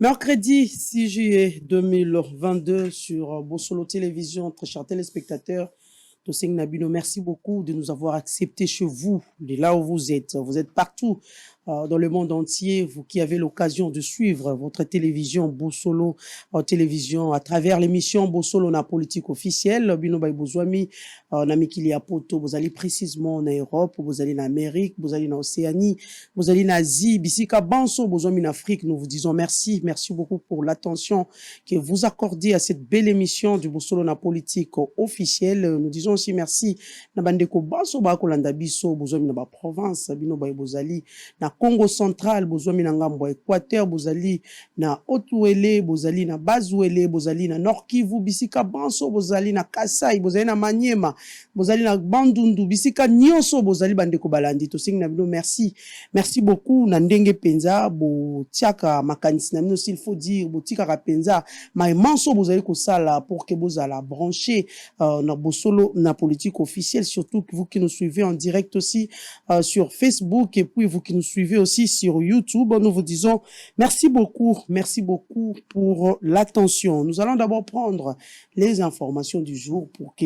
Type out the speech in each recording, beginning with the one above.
Mercredi 6 juillet 2022 sur Bossolo Télévision, très chers téléspectateurs. Toseng Nabino, merci beaucoup de nous avoir acceptés chez vous, de là où vous êtes. Vous êtes partout dans le monde entier, vous qui avez l'occasion de suivre votre télévision Bossolo télévision à travers l'émission Bossolo na politique officielle. Bino bay bozwami na mikili ya poto, vous allez précisément en Europe, vous allez en Amérique, vous allez en Océanie, vous allez en Asie, bisika banso, bozwami en Afrique. Nous vous disons merci, merci beaucoup pour l'attention que vous accordez à cette belle émission du Bossolo na politique officielle. Nous disons aussi merci na bandeko banso ba kolanda biso, bozwami na ba province, bino bay bozali na Congo central, bozwami na ngambo Équateur, bozali na Otuele, bozali na Bazuele, bozali na Nord Kivu, bisika banso, bozali na Kasai, bozali na Maniema, bozali na Bandundu, bisika nyonso, bozali bandeko balandi. Toseng na bino merci. Merci beaucoup na ndenge penza, bo tiaka makanisi na bino, s'il faut dire, bo tika penza, ma manso bozali ko sala pour que bozala branché na Bossolo na politique officielle, surtout vous qui nous suivez en direct aussi sur Facebook et puis vous qui nous suivez aussi sur YouTube. Nous vous disons merci beaucoup pour l'attention. Nous allons d'abord prendre les informations du jour pour que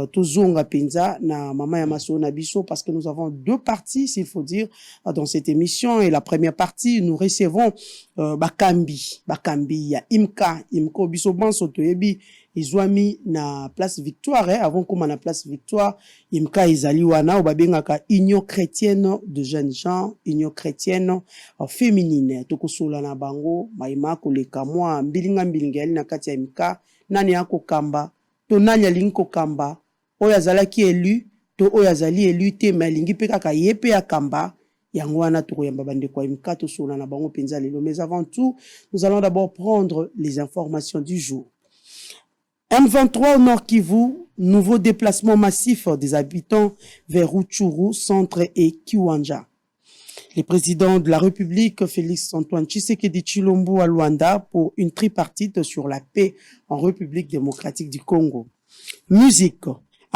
tozonga penza na mama ya maso na biso, parce que nous avons deux parties, s'il faut dire, dans cette émission. Et la première partie, nous recevons Bakambi ya Imko biso banso toyebi izwami na place Victoire, avant comme na place Victoire, Imka izali wana obabengaka Union chrétienne de jeunes gens, Union chrétienne féminine. Tokosola na bango maima koleka mwa mbilinga yali na kati ya Imka, nani yako kamba, to nani alinko kamba, oyo azalaki élu, to oyo azali élu te malingi pe kaka yepe ya kamba. Yangwana tokoyamba bandeko Imka tosola na bango penza lelo. Mais avant tout, nous allons d'abord prendre les informations du jour. M23 au Nord Kivu, nouveau déplacement massif des habitants vers Rutshuru, Centre et Kiwanja. Le président de la République, Félix Antoine Tshisekedi Tshilombo à Luanda pour une tripartite sur la paix en République démocratique du Congo. Musique.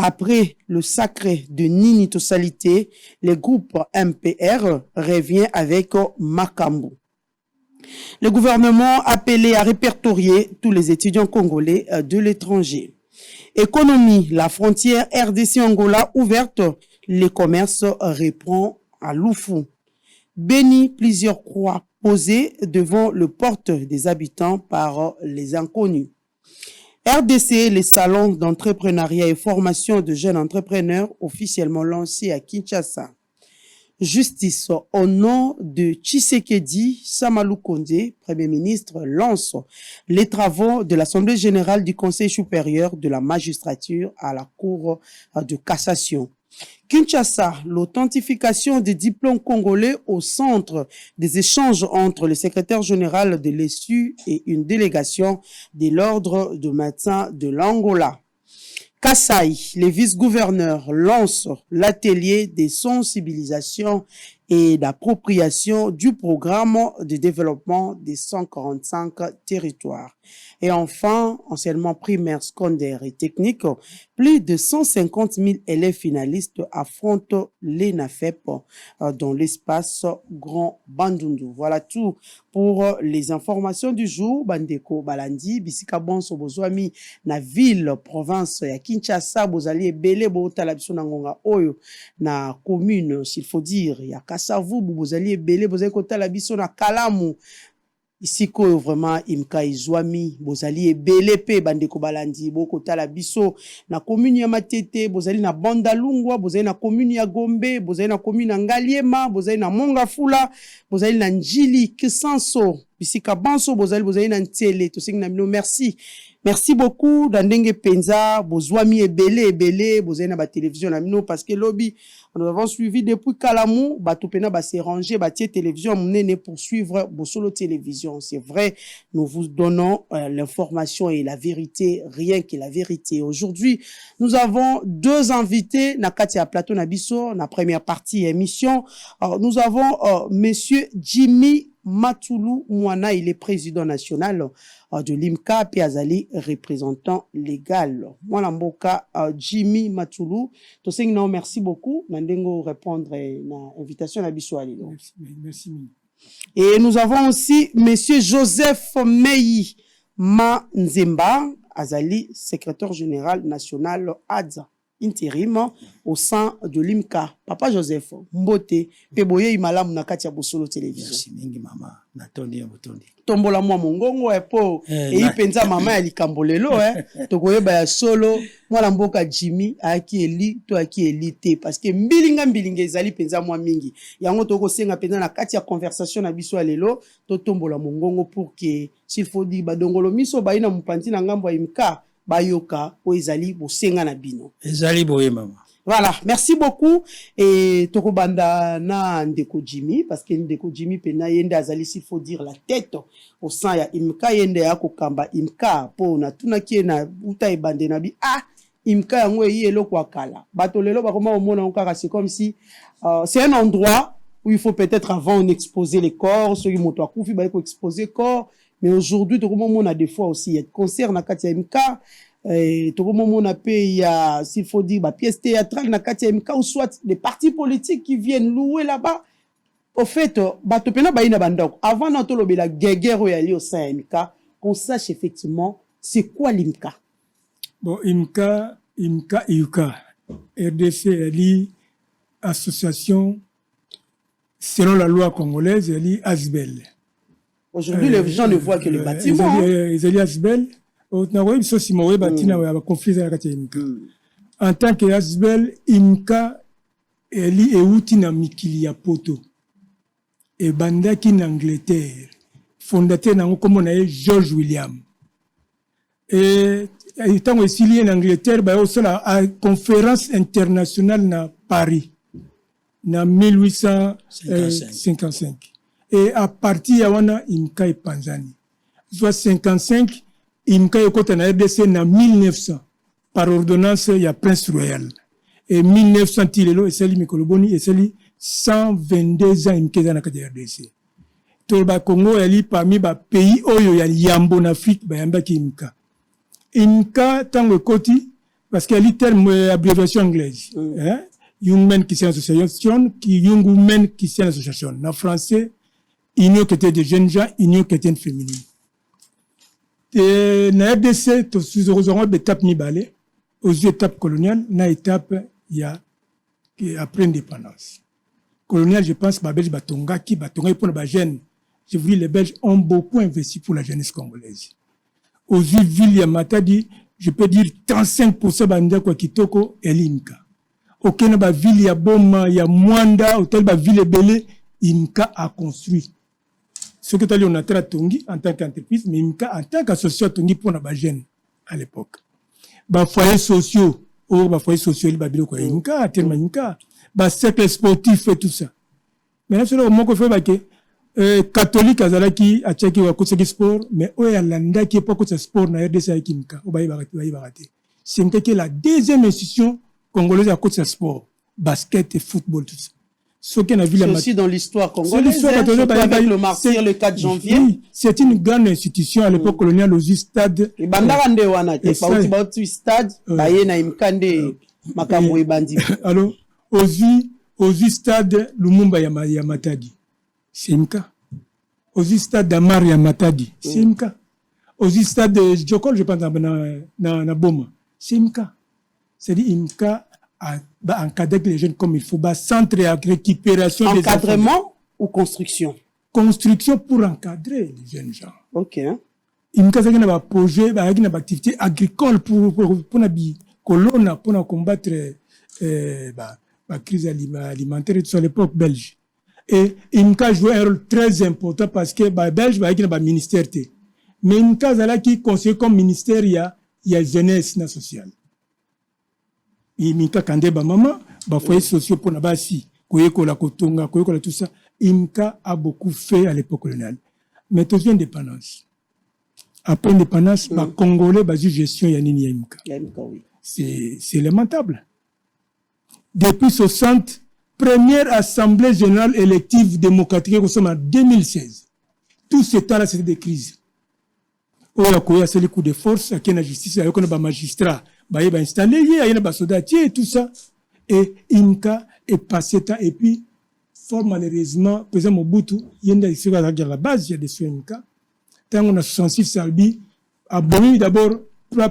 Après le sacré de Nini Tosalité, le groupe MPR revient avec Makambu. Le gouvernement appelé à répertorier tous les étudiants congolais de l'étranger. Économie, la frontière RDC-Angola ouverte, les commerces reprend à Loufou. Béni, plusieurs croix posées devant le porte des habitants par les inconnus. RDC, les salons d'entrepreneuriat et formation de jeunes entrepreneurs officiellement lancés à Kinshasa. Justice, au nom de Tshisekedi, Samalou Kondé, Premier ministre, lance les travaux de l'Assemblée générale du Conseil supérieur de la magistrature à la Cour de cassation. Kinshasa, l'authentification des diplômes congolais au centre des échanges entre le secrétaire général de l'ESU et une délégation de l'ordre de médecins de l'Angola. Kasai, les vice-gouverneurs lancent l'atelier des sensibilisations et d'appropriation du programme de développement des 145 territoires. Et enfin, enseignement primaire, secondaire et technique, plus de 150 000 élèves finalistes affrontent l'ENAFEP dans l'espace Grand Bandundu. Voilà tout pour les informations du jour. Bandeko Balandi, Bisika Bonso Bozwami, na ville, province ya Kinshasa, Bozali Ebele, Botala biso na ngonga oyo, na commune, s'il faut dire, ya Kasavu, Bozali Ebele, Bozali Kotala biso na Kalamu. Ici, ko vraiment, Imka Izwami, Bozali Ebele pe, Bandeko Balandi, Bokotala biso, na commune ya Matete, Bozali na Bandalungwa, Bozali na commune ya Gombe, Bozali na commune ya Ngaliema, Bozali na Mongafula, Bozali na Njili, Kisanso, Bisika Banso, Bozali na Ntele, Toseng na bino, merci. Merci beaucoup, Dandenge Penza, Bozwami Ebele, Bozali na ba télévision na bino, parce que lobby, nous avons suivi depuis Kalamou, Batopena ba s'est rangé, Batie télévision, mnene pour suivre Bossolo télévision. C'est vrai, nous vous donnons l'information et la vérité, rien que la vérité. Aujourd'hui, nous avons deux invités, na Katia Plateau Nabiso, na première partie émission. Nous avons monsieur Jimmy Matoulou Mwana, il est président national de l'IMCA, puis Azali, représentant légal. Moi, Mboka, Jimmy Matoulou, merci beaucoup. Nandengo répondre à l'invitation à Bissouali. Merci. Et nous avons aussi monsieur Joseph Meyi Manzemba, Azali, secrétaire général national ADZA, intérim au sein de l'IMCA. Papa Joseph, Mbote, Peboye Imalam Nakatia Bosolo Télévision. Merci, mingi maman. Natondi, Botondi. Tombola mwa mongongo epo e ipenza mama ya likambolelo tokoyeba ya solo mwana mboka Jimmy aki eli to aki eli te parce que mbilinga ezali penza mwa mingi yango toko senga penza na kati ya conversation na biso lelo to tombola mongongo pour que s'il faut dire badongolo miso baina mupanzi na ngambo ya imka bayoka o ezali bosenga na bino ezali boye mama. Voilà, merci beaucoup. Et Tokobanda na Ndeko Jimmy, parce que Ndeko Jimmy pena yende azali, s'il faut dire la tête au sein ya imka yende ya kokamba imka po na tuna kie na uta ebande na bi imka yango yelo kwa kala. Bato lelo bakoma omona okaka c'est comme si c'est un endroit où il faut peut-être avant on exposer les corps, ceux qui moto akufi ba exposer corps, mais aujourd'hui tokoma mona des fois aussi il y a concert na kati ya imka. Tout le monde a payé, s'il faut dire, pièces théâtrales, ou soit des partis politiques qui viennent louer là-bas. Au fait, avant d'entendre la guerre au sein MK, qu'on sache effectivement c'est quoi l'IMCA. Bon, IMCA, IUCA, RDC, elle association, selon la loi congolaise, elle est ASBEL. Aujourd'hui, les gens ne voient que le bâtiment. Ils ASBEL. En tant que Asbel, IMCA, elle est outil na mikili ya poto. Et bandaki en Angleterre, fondateur na comme on a George William. Et étant aussi lié en Angleterre, bah aussi la conférence internationale na Paris, na 1855. Et à partir de wana IMCA et Panzani, soit 55. IMCA est en RDC en 1900 par ordonnance il y a Prince Royal et 1900 Tilelo et Sali Mikoloboni et Sali 122 ans IMCA dans la RDC. Tout le Congo est parmi les pays où il y a Yambo en Afrique, il y a IMCA. IMCA tant que côté parce qu'il y a le terme abréviation anglaise. Young Men qui c'est une association, Young Women qui c'est une association. En français, Union qui était des jeunes gens, Union qui était une féminine. Et na RDC, nous aurons des étapes nibalées, aux étapes coloniales, na étape, il y a, après l'indépendance. Colonial, je pense, les Belges, Batonga, pour les jeunes. Je vous dis, les Belges ont beaucoup investi pour la jeunesse congolaise. Aux villes, il y a Matadi, je peux dire 35% banda kwa Kitoko et l'IMCA. Aucune ville, il y a Boma, il y a Mwanda, hôtel, ville Belé, IMCA a construit. Ce que tu as dit, on a très Tongi en tant qu'entreprise, mais IMCA en tant qu'association Tongi pour la jeunes à l'époque. Foyers sociaux, foyers sociaux, il y a IMCA, tellement IMCA, cercle sportif et tout ça. Maintenant, c'est le moment qu'on fait que catholique, Azalaki, a tchaki ou à côté sport, mais où est l'anda qui est pas côté sport, na RDC avec IMCA, ou c'est IMCA qui est la deuxième institution congolaise à côté sport, basket et football, tout ça. C'est aussi dans l'histoire congolaise, avec le martyr le 4 janvier. Oui, c'est une grande institution à l'époque coloniale, aux stades. Alors, aux stades Lumumba ya Matadi, c'est IMCA. Aux stades d'Amar ya Matadi, c'est IMCA. Aux stades de Djokol, je pense, na Boma, c'est IMCA. C'est-à-dire IMCA encadrer les jeunes comme il faut, centre à récupération. Encadrement ou construction? Construction pour encadrer les jeunes gens. Ok. Il y a un projet, une activité agricole pour combattre la crise alimentaire et tout ça à l'époque belge. Et IMCA jouait un rôle très important parce que les Belges ont un ministère. Mais IMCA qui conseille comme ministère, il y a jeunesse sociale. IMCA kande maman, foyers sociaux pour nabasi, koyekola kotonga, koyekola tout ça. IMCA a beaucoup fait à l'époque coloniale. Mais tout vient d'indépendance. Après l'indépendance, Congolais, gestion yanini IMCA. Oui. C'est lamentable. Depuis 60, première assemblée générale élective démocratique, nous sommes en 2016. Tout ce temps-là, c'était des crises. Oya c'est le coup de force, à la justice, à la magistrat. Il va installer, il y a un soldats et tout ça. Et IMCA est passé temps, et puis, fort malheureusement président Mobutu yenda ici à la base il y a des SMK tant on a 66 Salbi a bomi d'abord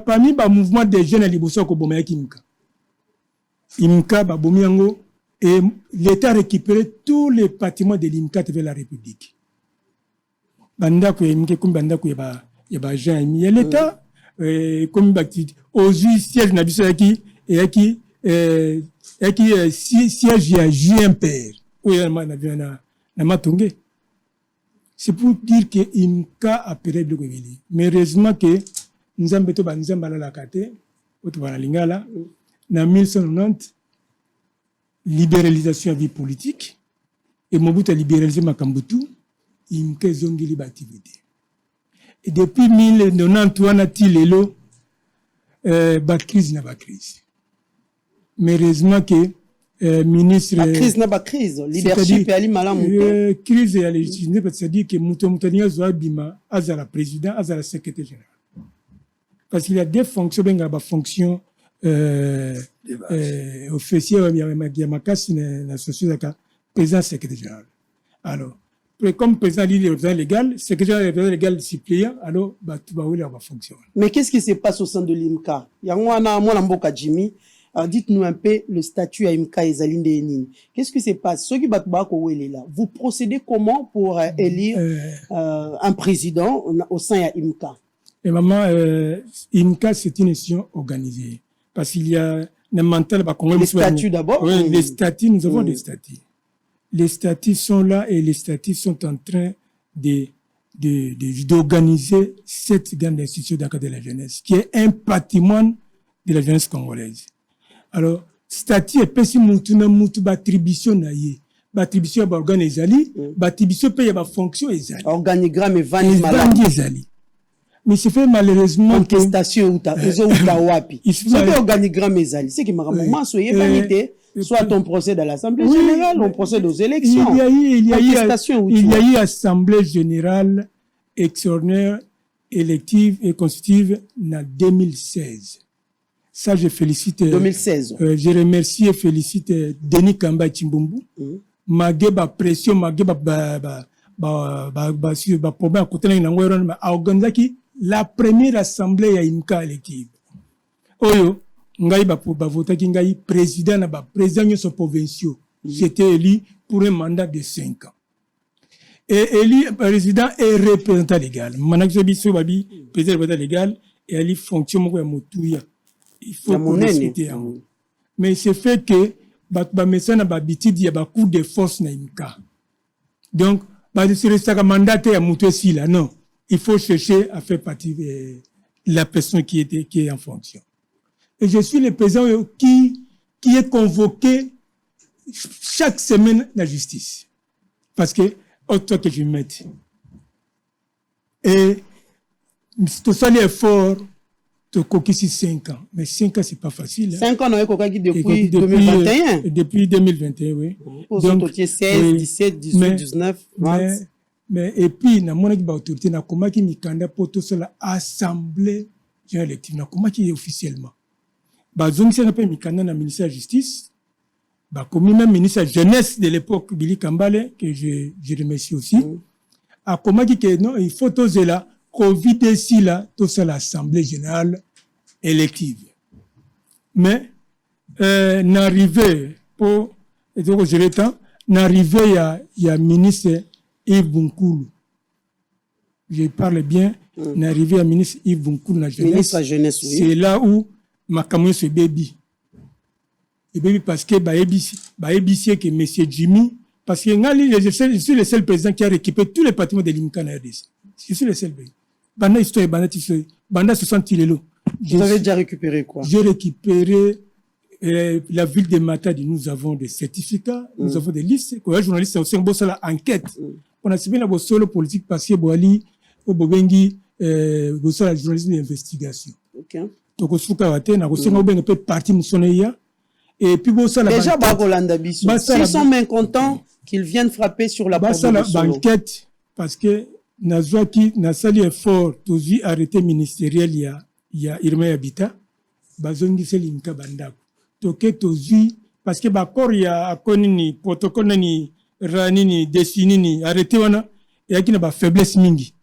parmi le mouvement des jeunes à Liboso ko bomaya kimka imka ba bomi yango et l'État a récupéré tous les bâtiments de l'IMCA vers la République banda ko imke kum banda ko ba Jean il y a l'État comme bâti aux siège na biso yaki siège ya JMPR c'est pour dire que IMCA a période de Gouvili. Mais heureusement que nous avons été à la Kate, au Lingala, en 1990, libéralisation de la vie politique, et Mobutu a libéralisé Makambutu, IMCA a zongili l'activité. Et depuis 1990, on a dit la crise n'a pas crise. Mais heureusement que ministre crise n'a pas crise leadership et ali malamu crise ya légitimité c'est-à-dire que mutomutania zo abima azala président azala secrétaire général parce qu'il y a des fonctions benga ba fonction officier ya makasi na société ka président secrétaire général alors comme président légal secrétaire légal suppléant alors ba tuba wala ba fonction. Mais qu'est-ce qui se passe au sein de l'IMCA yango wana mwana mboka Jimmy? Alors dites-nous un peu le statut à IMCA et Zalinde Enini. Qu'est-ce qui se passe? Ceux qui battent là, vous procédez comment pour élire un président au sein de IMCA? Et maman, IMCA c'est une institution organisée parce qu'il y a un mental. Les statuts d'abord. Oui, les statuts, nous avons des statuts. Les statuts sont là et les statuts sont en train d'organiser cette grande institution d'accueil de la jeunesse qui est un patrimoine de la jeunesse congolaise. Alors, statut et pesi mutuna mutu attribution na ye. Attribution ba organe ezali, attribution paye ba fonction ezali. Organigramme et vani malade ezali. Mais c'est fait malheureusement contestation ou ta wapi. C'est organigramme ezali, c'est qui m'a moment soyez vanité, soit ton procès à l'Assemblée générale, on procède aux élections. Il y a eu Assemblée générale extraordinaire élective et constitutive en 2016. Ça, je félicite. 2016. Je remercie et félicite Denis Kamba Chimbumbu. Magé ba pression, magé ba problème à côté de a organisé la première assemblée à IMCA élective. Oyo, ngai ba voter ki ngai président na ba président son provinciaux. J'étais élu pour un mandat de 5 ans. Et élu président et représentant légal. Manakso biso babi président représentant légal et élu fonction mo ya motuya. Il faut respecter. Mais c'est fait que il y a beaucoup de force dans IMCA. Donc, c'est un mandat à Moutouessi là. Non, il faut chercher à faire partie de la personne qui est en fonction. Et je suis le président qui est convoqué chaque semaine dans la justice. Parce que, autre que je mette. Et tout ça, l'effort. Tu as 5 ans. Mais 5 ans, c'est pas facile. 5 ans, on a depuis 2021. Depuis 2021, oui. Donc, 16, 17, 18, 19, 20. Mais, et puis, na mon autorité, na comment qui m'y pour tout cela, assemblée générale élective, na comment qui est officiellement. Bah, zone, c'est un peu m'y na ministère de la Justice. Bah, comme même ministre de la Jeunesse de l'époque, Billy Kambale, que je remercie aussi. À comment qui est, non, il faut tout cela. Covid ici là, tout ça l'Assemblée générale élective. Mais n'arrivé pour gérer temps, n'arrivé il y a ministre Yves Bunkoulou. Je parle bien, n'arrivé à ministre Yves Bunkoulou la jeunesse. Ministre de la jeunesse, oui. C'est là où ma camion se baby. Et baby parce que ABC que monsieur Jimmy parce que je suis le seul président qui a récupéré tous les bâtiments de l'IMCA en RDC. Je suis le seul pays. Banda histoire, banda 60 kilos. Vous avez déjà récupéré quoi? J'ai récupéré la ville de Matadi. Nous avons des certificats, nous avons des listes. Les journalistes aussi ont bossé l'enquête. On a suivi la bosse politique parce que Boali, au Bobengi, bossé la journalisme d'investigation. Ok. Donc, au Soukawate, on a reçu un peu parti Moussoneya. Et puis, bossé la déjà, Bagolanda Bissou. S'ils sont mécontents, qu'ils viennent frapper sur la porte de la banquette parce que Nazwaki n'a sali effort tozi arrêté ministériel il y a Irma Habitat bazongi selinka bandako toke tozi parce que bakor ya akonini protocole ni ranini dessinini arrêté wana et qui n'a pas faiblesse mingi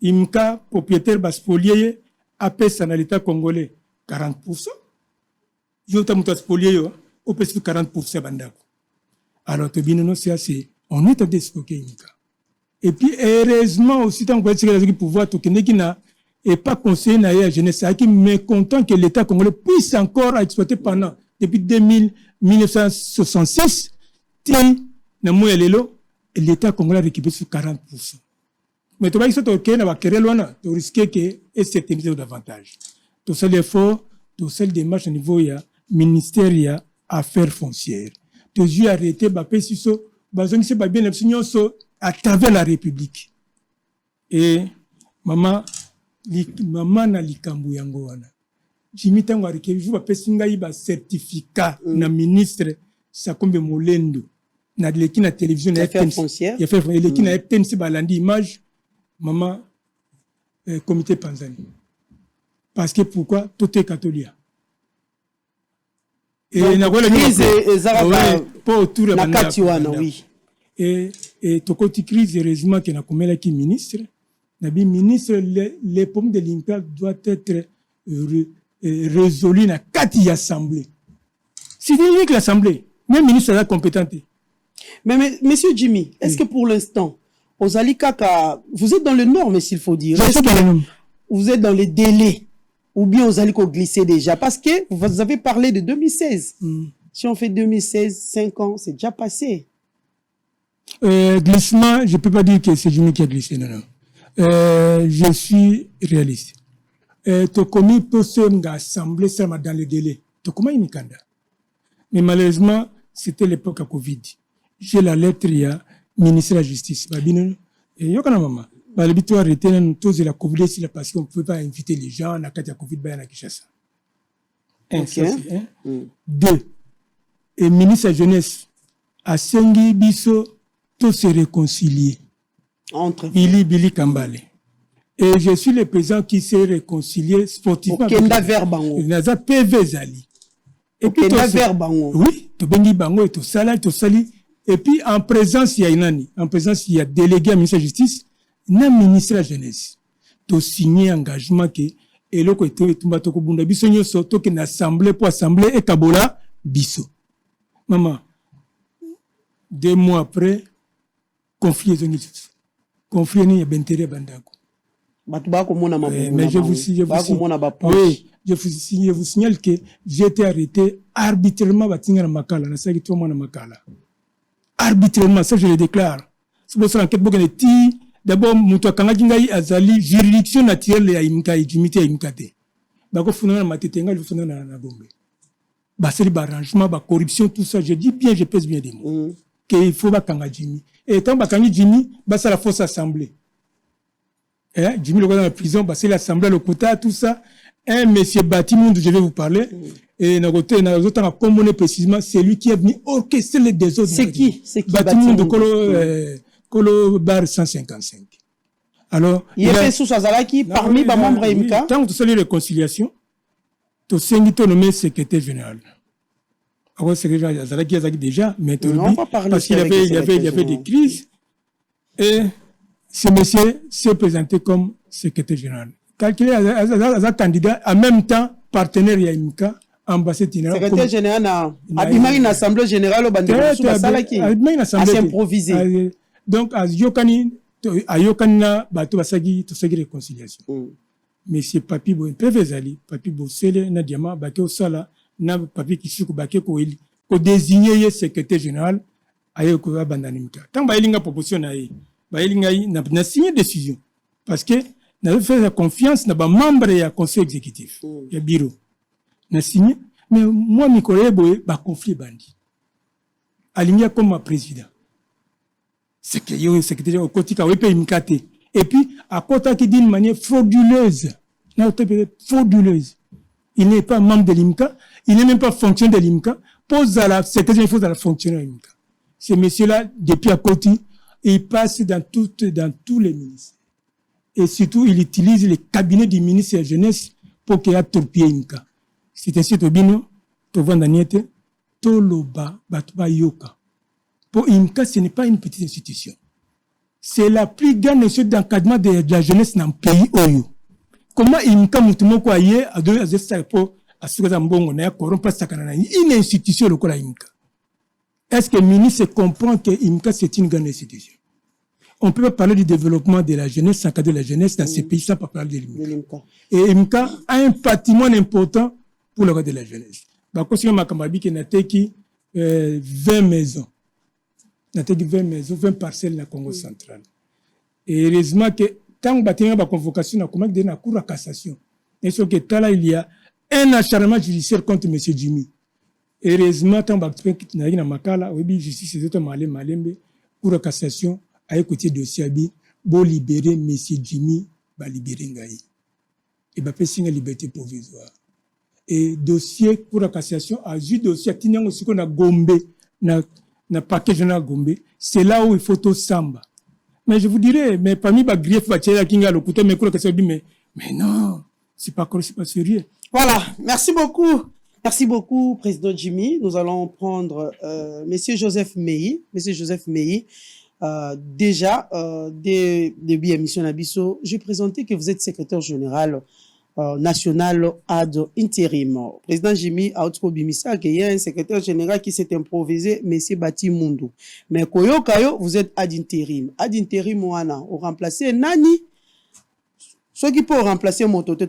imka propriétaire bas spolié apesa na l'état congolais 40%. Yo tamuta spolié yo au pèse 40% bandako. Alors to binono c'est assez on est en despoquer imka. Et puis heureusement aussi tant que c'est le pouvoir to qui n'a et pas conseiller na la jeunesse qui est mécontent que l'état congolais puisse encore exploiter pendant depuis 1966 na moya lelo l'état congolais récupère sur 40%. Mais tu vas dire que tu vas créer loin, tu risques que c'est davantage. Tout ça l'effort, tout ça démarche au niveau ya ministère ya affaires foncières. Tu as arrêté bapé si so, bazoni se ba bien l'opinion so à travers la République. Et maman na likambu yango wana. Jimi tango arike ju bapé singa ba certificat na ministre Sakombe Molendo na leki na télévision na affaires foncières. Ya faire leki na FTNC balandi image maman comité Panzani. Parce que pourquoi tout est catholique. Et na voilà crise ezara pas autour na kati wana oui. Et tokoti crise heureusement que na komela ki ministre na bi ministre les pommes de l'impact doit être résolu na kati assemblée. C'est unique l'assemblée. Même ministre est compétent. Mais monsieur Jimmy, est-ce que pour l'instant Ozali Kaka, vous êtes dans le nord, mais s'il faut dire. Vous êtes dans les délais. Ou bien Ozali Ko glisser déjà. Parce que vous avez parlé de 2016. Si on fait 2016, 5 ans, c'est déjà passé. Glissement, je ne peux pas dire que c'est Jimmy qui a glissé. Non, non. Je suis réaliste. Tokomi peut se assembler seulement dans les délais. Tokoma Imikanda. Mais malheureusement, c'était l'époque à Covid. J'ai la lettre, il y a ministre de la Justice. Et yokana maman. L'habitude arrêté tous la Covid ici parce qu'on ne pouvait pas inviter les gens à la Covid à Kinshasa. Deux. Et ministre de la Jeunesse a Sengi Bisso tous se réconcilier. Entre Billy Kambale. Et je suis le président qui s'est réconcilié sportivement. Kenda Verbango. Naza PV Zali. Et puis Kenda Verbango. Oui, to bengi bango et to sali. Et puis, en présence, il y a Inani. En présence, il y a délégué à ministre de la Justice, na ministre de la Jeunesse. To signé engagement que, et l'autre est tout toko bunda biso nyo soto que n'assemblée pour assemblée et kabola biso. Maman, 2 mois après, conflit est venu. Conflit n'est pas intérêt bandako. Mais je vous signale que j'ai été arrêté arbitrairement à Makala. Arbitrairement, ça je le déclare. C'est pour ça que l'enquête d'abord, Moutoua Kangadingaï Azali, juridiction naturelle ya Imka, Jimite Imkate. Bako Funana Matetenga, il faut na Gombe. C'est le arrangement, la corruption, tout ça. Je dis bien, je pèse bien des mots. Qu'il faut Bakanga Jimmy. Et tant Bakanga Jimmy, c'est la fausse assemblée. Jimmy le dans la prison, c'est l'assemblée, le quota, tout ça. Un monsieur Batimonde, je vais vous parler. Et nous avons combiné précisément, c'est lui qui est venu orchestrer les désordres. C'est qui Batimonde de Kolo Bar 155. Alors, il est sous Azalaki parmi les membres MK. Tant que tu as les réconciliations, tu as nommé secrétaire général. Alors, secrétaire Azalaki déjà, mais parce qu'il y avait des crises. Et ce monsieur s'est présenté comme secrétaire général. Calculé à candidat, en même temps, partenaire Yaimka, ambassadeur. Secrétaire général, a une assemblée générale au Bandéro, à s'improviser. Donc, à Yokana, Bato Basagi, tout ça qui réconciliation. Monsieur Papi Bo, Pevezali, Papi Bossele, Nadiama, Bakeo Sala, na Papi Kishuku, Bakeko, ko désigner secrétaire général, Ayoko Bandanimka. Tant Baïlinga proposition Baïlinga n'a signé décision. Parce que, n'a fait la confiance, n'a pas membre et conseil exécutif. Il y a bureau. N'a signé. Mais moi, mes collègues, bah, conflit bandi. Aligné comme ma président. C'est que y a un secrétaire au côté et puis à côté qui dit d'une manière frauduleuse. Frauduleuse. Il n'est pas membre de l'IMCA, il n'est même pas fonctionnaire de l'IMCA. Pose à la secrétaire, il faut à la fonctionnaire de l'IMCA. Ces messieurs-là, depuis à côté, ils passent dans tous les ministères. Et surtout, il utilise les cabinets du ministre de la Jeunesse pour qu'il y ait torpillé l'IMCA. C'est ainsi que Bino, Tovandaniete, Toloba, Batuba Yoka. Pour IMCA, ce n'est pas une petite institution. C'est la plus grande institution d'encadrement de la jeunesse dans le pays Oyo. Comment IMCA mutumoko aye a donné à ce pour à ce que Zambongo n'a corrompu sakana une institution le kola IMCA. Est-ce que le ministre comprend que IMCA c'est une grande institution? On peut pas parler du développement de la jeunesse sans cadre de la jeunesse dans ces pays sans pas parler de l'IMCA. Et IMCA a un patrimoine important pour le reste de la jeunesse. Parce que Makamabi qui n'a été 20 maisons. N'a été 20 maisons, 20 parcelles dans le Congo central. Et heureusement que tant que il y a une convocation dans la Cour de cassation, et ce que là il y a un acharnement judiciaire contre M. Jimmy. Heureusement, tant que il y a une makala, oui, justice c'est tout malembe, Cour de cassation a écouté le dossier abi, pour libérer M. Jimmy, ba libérer Ngaï. Et ba faire une liberté provisoire. Et dossier Cour de cassation a vu dossier qui aussi qu'on a Gombe, na paquet journal Gombe, c'est là où il faut tout samba. Mais je vous dirais, mais parmi les griefs, mais non, c'est pas sérieux. Voilà, merci beaucoup. Merci beaucoup, Président Jimmy. Nous allons prendre Monsieur Joseph Meyi. Monsieur Joseph Meyi, déjà, début émission Nabiso, j'ai présenté que vous êtes secrétaire général national ad intérim. Président Jimmy a Bimisa, qu'il y a un secrétaire général qui s'est improvisé, Monsieur Bati Mundu. Mais Koyo Kayo, vous êtes ad intérim. Ad intérim, Moana, au remplacer Nani. Ce qui peut remplacer Motote,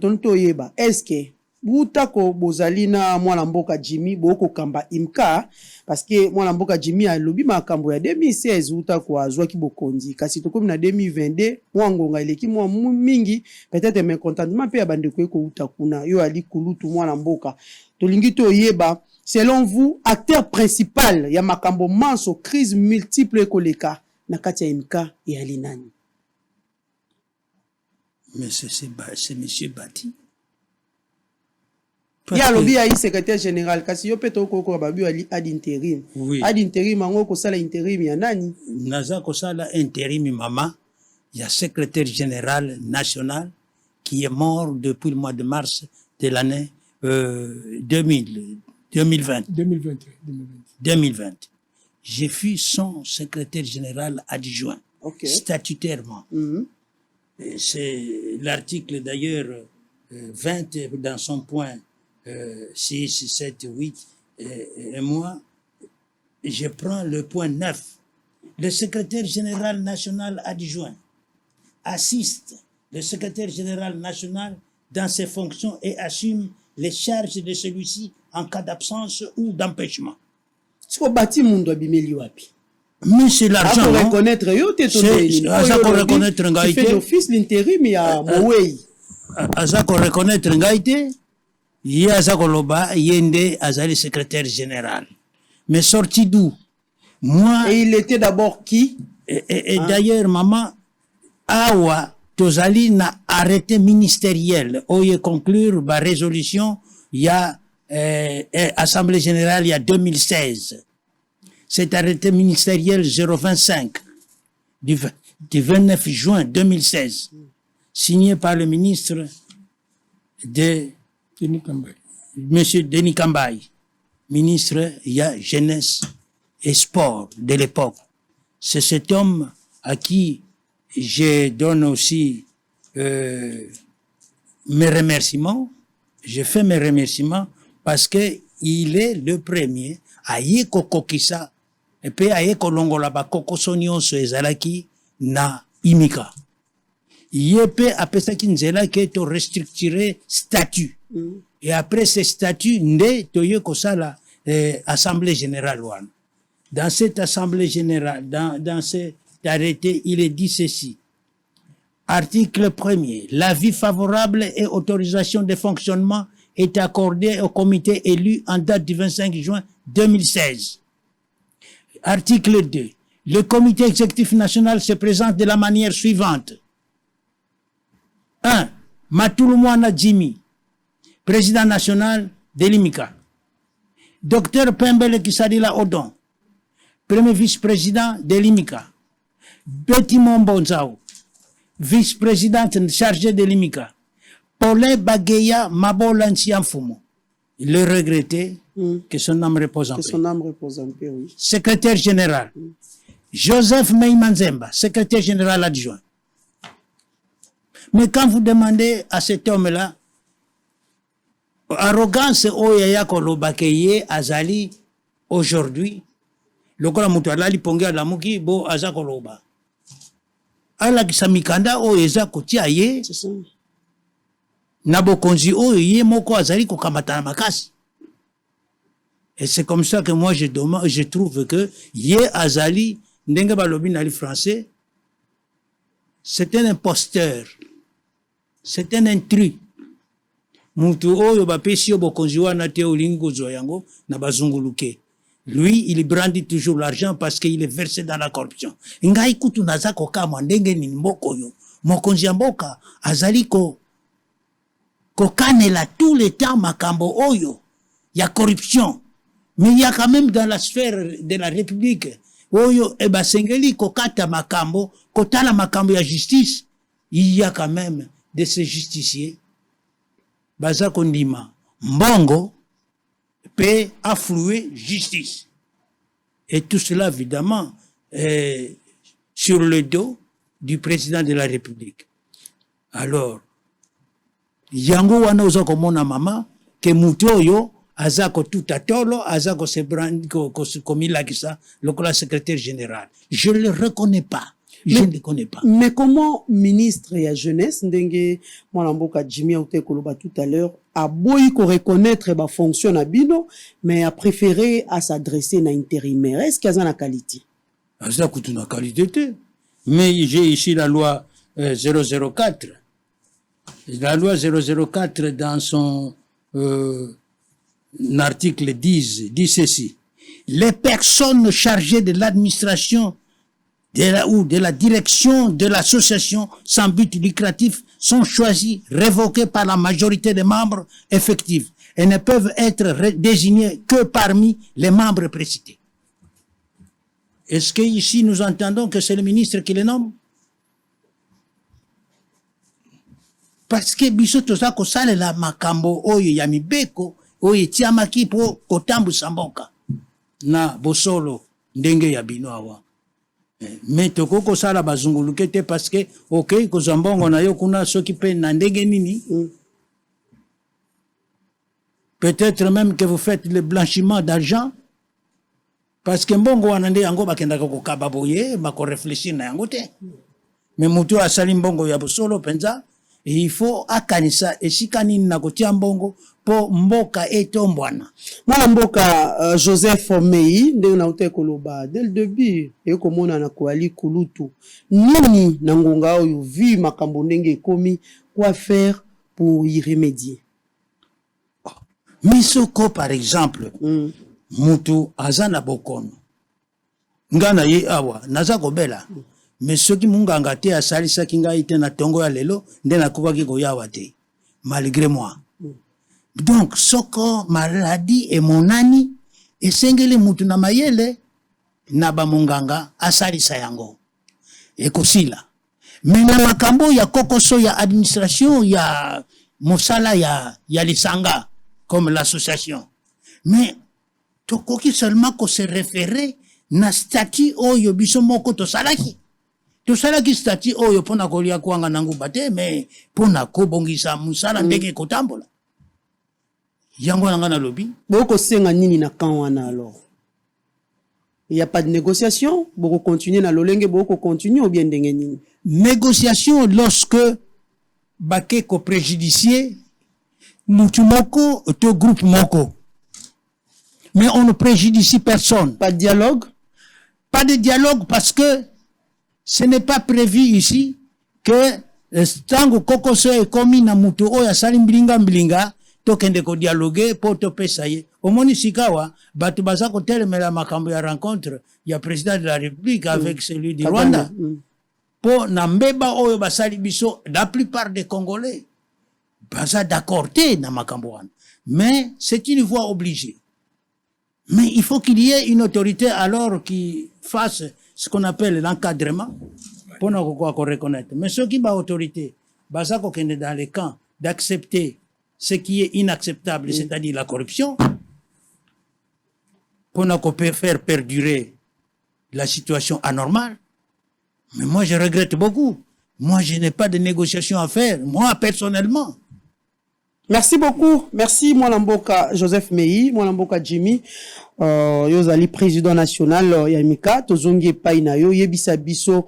est-ce que Boutako Bozalina, moi l'amboka Jimmy, Boko Kamba Imka, parce que moi l'amboka Jimmy a lobby ma kambo ya 2016, Boutako a Zouaki Bokondi, kasi to comme na 2022, moi ngonga ileki moi mingi, peut-être mes contentement pe abande ko utakuna, yo ali kulutu moi l'amboka. To lingi to yeba, selon vous, acteur principal, ya makambo manso, crise multiple koleka, na kati ya Imka et alinani. Mais c'est monsieur Bati. Il y a lobby à secrétaire général kasi yo peto ko babu ali ad intérim. Oui. Ad intérim ngo ko sala intérim ya nani? Naza ko sala intérim mama, il y a secrétaire général national qui est mort depuis le mois de mars de l'année 2020. 2020. J'ai fui son secrétaire général adjoint, statutairement. C'est l'article d'ailleurs 20 dans son point 6, 7, 8, et moi, je prends le point 9. Le secrétaire général national adjoint assiste le secrétaire général national dans ses fonctions et assume les charges de celui-ci en cas d'absence ou d'empêchement. Mais c'est l'argent. Pour reconnaître, tu fais l'office l'intérim, il y a Moué. Aza ko reconnaître ngaite, il aza ko loba yende azali secrétaire général. Mais sorti d'où? Moi. Et il était d'abord qui? Et d'ailleurs, maman, awa tozali na arrêté ministériel. Oye conclure ba résolution, il y a assemblée générale il y a 2016. Cet arrêté ministériel 025 du 29 juin 2016. Signé par le ministre de Monsieur Denis Kambaye, ministre jeunesse et sport de l'époque. C'est cet homme à qui je donne aussi mes remerciements. Je fais mes remerciements parce que il est le premier à y kokokisa et puis à y kolongola ba kokosonio so ezalaki na imika. Yépe après ça qui nzela que to restructurer statut. Et après ces statuts nde to yeko sala assemblée générale wana. Dans cette assemblée générale, dans cet arrêté, il est dit ceci. Article 1er. L'avis favorable et autorisation de fonctionnement est accordé au comité élu en date du 25 juin 2016. Article 2. Le comité exécutif national se présente de la manière suivante. 1. Matouloumoana Jimmy, président national de l'IMICA. Dr Pembele Kisadila Odon, premier vice-président de l'IMICA. Betty Mombonzao, vice-présidente chargée de l'IMICA. Paulin Bageya Mabolansianfumo, le regretté que son âme repose en Que paix. son âme repose en paix, oui. Secrétaire général, Joseph Meimanzemba, secrétaire général adjoint. Mais quand vous demandez à cet homme-là, arrogance oya kolobakeye azali aujourd'hui, lokola mutu alali pongi alamuki bo aza koloba. Alakisa mikanda oyo eza kotia ye C'est ça. na bokonzi oyo ye moko azali kokamata na makasi. Et c'est comme ça que moi je trouve que ye azali ndenge balobi na li français, c'est un imposteur, c'est un intrus. Mutu oyo bapesi yo bokonzi wana te olingi kozwa yango na bazunguluke. Lui, il brandit toujours l'argent parce qu'il est versé dans la corruption. Ngai kutu naza kokamwa ndenge nini mboko yo. Mokonzi ya mboka azali kokanela tout le temps makambo oyo ya corruption. Mais il y a quand même dans la sphère de la République oyo ebasengeli kokata makambo, kotala makambo ya justice. Il y a quand même de ces justiciers baza kondima mbongo peut affluer justice. Et tout cela, évidemment, sur le dos du président de la République. Alors, yango wana oza komona mama, ke mutoyo, azako tout atolo, azako se brandi, komilakisa, lokola secrétaire général. Je ne le reconnais pas. Je ne le connais pas. Mais comment ministre et la jeunesse, ndenge mwanamboka Jimmy Aoute Koloba tout à l'heure, a beau ko reconnaître ba fonction na bino, mais a préféré à s'adresser na intérimaire. Est-ce qu'il y a la qualité? Ça coûte une qualité. Mais j'ai ici la loi 004. La loi 004 dans son article 10 dit ceci. Les personnes chargées de l'administration de la direction de l'association sans but lucratif sont choisis, révoqués par la majorité des membres effectifs et ne peuvent être désignés que parmi les membres précités. Est-ce que ici nous entendons que c'est le ministre qui les nomme? Parce que biso toza kosalela makambo oyo ya mibeko oyo etiamaki po kotambusa mboka na bosolo ndenge ya bino awa. Mais toko kosala bazunguluke te parce que ok kozwa mbongo na yo kuna soki pe na ndenge nini. Peut-être même que vous faites le blanchiment d'argent parce que mbongo wana nde yango bakendaka kokaba boye bako réfléchir na yango te. Mais mutu asali mbongo ya bosolo penza, il faut akanisa esika nini na kotia mbongo po mboka etombwana. Mwana mboka Joseph Mei ndenge na Aoute Koloba dès le début et komona na koali kulutu nini na ngonga oyo vu makambo ndenge ekomi, quoi faire pour y remédier? Misoko par exemple mutu azana bokono ngana ye awa naza kobela mais soki munganga te asalisaki ngai te na tongo ya lelo nde nakokaki koyawa te malgré moi. Donc soko maladie et monani esengeli mutu na mayele na bamunganga asalisa yango ekosila. Mais na makambo ya kokoso ya administration ya mosala ya lisanga comme l'association, mais tokoki seulement ko se référer na statut oyo biso moko tosalaki. Tosalaki statut oyo pona kolia kwanga nangu bate, mais pona kobongisa musala ndenge kotambola. Yango nanga na lobi. Boko senga nini na kan wana alors? Il n'y a pas de négociation? Boko continuer na lolenge, boko continuer ou bien ndenge nini? Négociation lorsque bake ko préjudicier mutu moko to groupe moko. Mais on ne préjudicie personne. Pas de dialogue? Pas de dialogue parce que ce n'est pas prévu ici que tango kokoso ekomi na mutu oyo asali mbilinga tokende ko dialoguer po topesa ye. Omoni sikawa batu baza ko telemela makambo ya rencontre ya président de la République avec celui du Rwanda. Po na mbeba oyo basali biso, la plupart des Congolais baza d'accord te na makambo wana. Mais c'est une voie obligée. Mais il faut qu'il y ait une autorité alors qui fasse ce qu'on appelle l'encadrement pour nous reconnaître. Mais ceux qui ont autorité, baza ko kende dans les camps d'accepter ce qui est inacceptable, c'est-à-dire la corruption, qu'on peut faire perdurer la situation anormale. Mais moi, je regrette beaucoup. Moi, je n'ai pas de négociation à faire, moi, personnellement. Merci beaucoup. Merci, Mwanamboka Joseph Meyi, Mwanamboka Jimmy. Yozali président national Yamika, Tozongi Painayo, Yebisa Biso.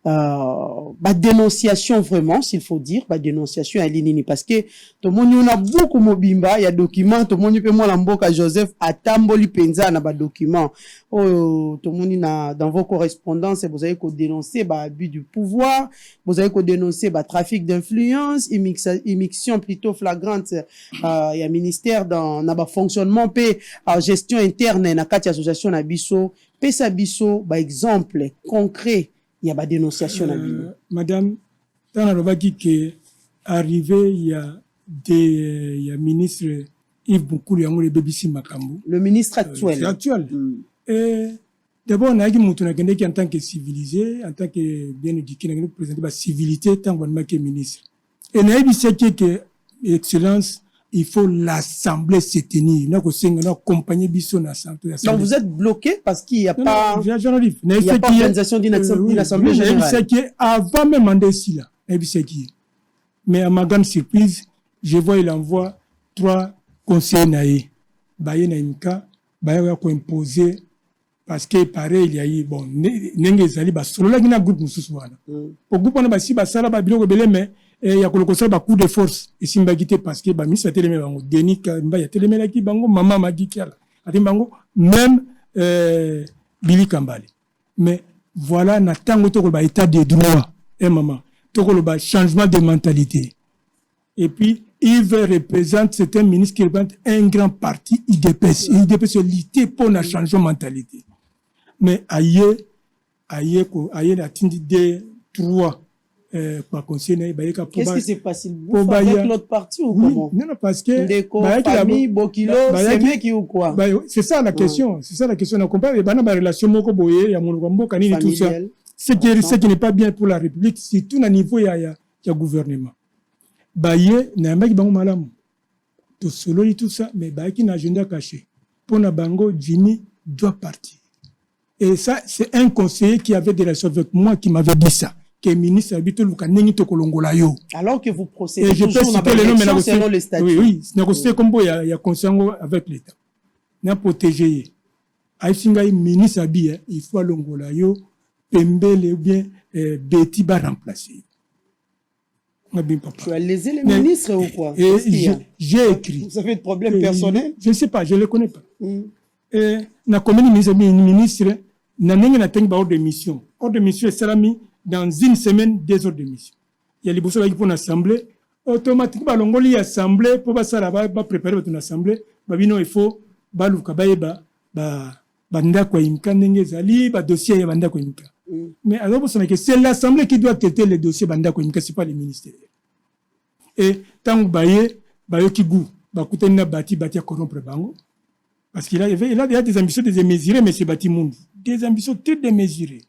Dénonciation vraiment, s'il faut dire, dénonciation à l'inini parce que tout le monde on a beaucoup mobimba, il y a documents, tout le monde peut moi l'amboka Joseph atamboli penza na document. Oh, tout le monde dans vos correspondances, vous avez qu'au dénoncer abus du pouvoir, vous avez qu'au dénoncer trafic d'influence, immixtion plutôt flagrante, il y a ministère dans na fonctionnement pe gestion interne na kati association na biso, pe sa biso exemple concret. Il y a des dénonciations. Madame, dans la Robaki qui est arrivé, il y a ministre Yves Boukouliou, le BBC Makambu. Le ministre actuel. C'est actuel. Et d'abord, on a dit que en tant que civilisé, en tant que bien éduqué, on a présenté la civilité tant qu'on est ministre. Et on a dit que excellence, il faut l'assemblée se tenir. On a accompagné Bisson à l'assemblée. Donc vous êtes bloqué parce qu'il n'y a pas d'organisation d'une assemblée générale. C'est qui avant même mandat ici là. Mais à ma grande surprise, je vois il envoie 3 conseillers naïs. Baye naïmka, baye ko imposer parce que pareil il y a eu bon nenge zali ba solo la gina groupe mususu wana. Au groupe on a basi ba sala ba biloko belé mais il y a koloko ba coup de force et simbagité parce que ba ministre télémé bango Denis Kamba ya télémé la ki bango maman magi kiala. Ati bango même Billy Kambale. Mais voilà na tango to ba état de droit et maman to ba changement de mentalité. Et puis il représente, c'est un ministre qui représente un grand parti IDPS. IDPS est lutter pour le changement de mentalité. Mais ailleurs, la tindi de 3 par conseil. Qu'est-ce qui s'est passé avec l'autre parti ou comment? Non, parce que famille, Bokilo, c'est mec ou quoi? C'est ça la question. C'est ça la question. On compare les relations moko boye, ya monukambo kanini tout ça. Ce qui n'est pas bien pour la République, c'est tout à niveau il y a gouvernement. Baye na maki bango malamu to solo tout ça mais baye qui na agenda caché pour na bango Jimmy doit partir et ça c'est un conseiller qui avait des relations avec moi qui m'avait dit ça que ministre habituel luka nengi to kolongola yo alors que vous procédez et je peux citer les noms selon les statuts. Oui c'est négocié comme il y a conseiller avec l'état na protéger aisinga ministre abi il faut longola yo pembele ou bien Betty va remplacer. Tu as lésé les ministres ou quoi? J'ai écrit. Vous avez des problèmes personnels? Je ne sais pas, je ne les connais pas. Et na commune ministre, na nengi na tengi ba ordre de mission. Ordre de mission est salami dans une semaine 2 heures de mission. Il y a les bossons qui font l'assemblée. Automatiquement, l'ongoli assemblée pour pas ça là-bas, préparer ton assemblée. Babino il faut baluka baeba banda kwa imka nenge zali ba dossier ya banda kwa imka. Mais alors, c'est l'Assemblée qui doit traiter les dossiers banda ko imka, c'est pas les ministères. Et tant que baye qui goût, écoutez, n'a bâti à corrompre bango. Parce qu'il a des ambitions démesurées, mais c'est bâti monde. Des ambitions très démesurées.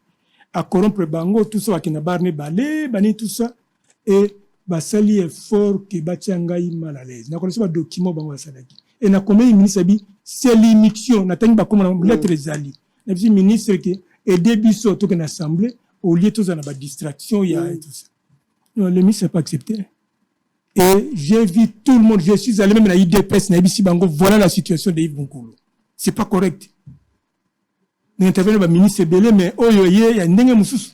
À corrompre bango, tout ça, qui n'a barné balé, bani tout ça. Et basali est fort que bâti angaï mal à l'aise. N'a connaissé pas document bango à salaki. Et n'a combien de ministres abi, c'est l'immixtion. N'a tangi ba comme lettre zali. N'a dit ministre qui et début surtout qu'une assemblée, au lieu de tout ça, il y a distraction, il y a tout ça. Non, le ministre n'a pas accepté. Et j'ai vu tout le monde, je suis allé même à l'IDPS, voilà la situation de Yves Boukouliou. C'est pas correct. Nous intervenons le ministre Belé, mais oh, il y a un dingue moussous.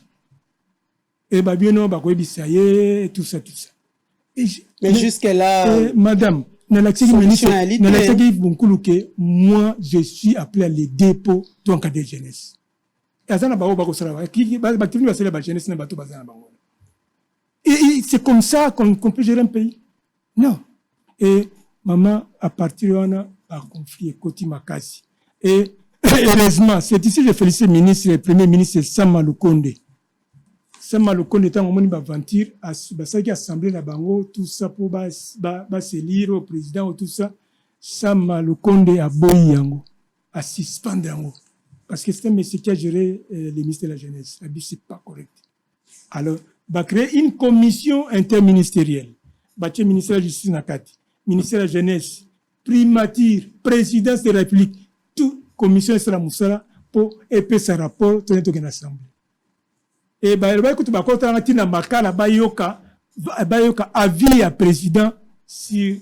Et bah bien non, bah quoi, et tout ça. Mais jusque-là. Madame, dans l'accès Yves Boukouliou, moi, je suis appelé à les dépôts en cas de jeunesse. Et c'est comme ça qu'on peut gérer un pays. Non. Et maman, à partir de là, par conflit, Koti Makasi. Et heureusement, c'est ici que je félicite le ministre, le premier ministre Sama Lukonde. Sama Lukonde étant au monde d'aventure, à ça qui a assemblé la bango, tout ça pour se lire au président, tout ça. Sama Lukonde a boyi yango, à suspendre yango. Parce que c'est un monsieur qui a géré le ministère de la Jeunesse. Ça dit c'est pas correct. Alors, va créer une commission interministérielle. Bâtir ministère de la Justice Nakati, ministère de la Jeunesse, primature, présidence de la République, tout commission esala musala po epesa rapport tone toke na assemblée. Et ba kutu ba kota tina makala bayoka avis à président sur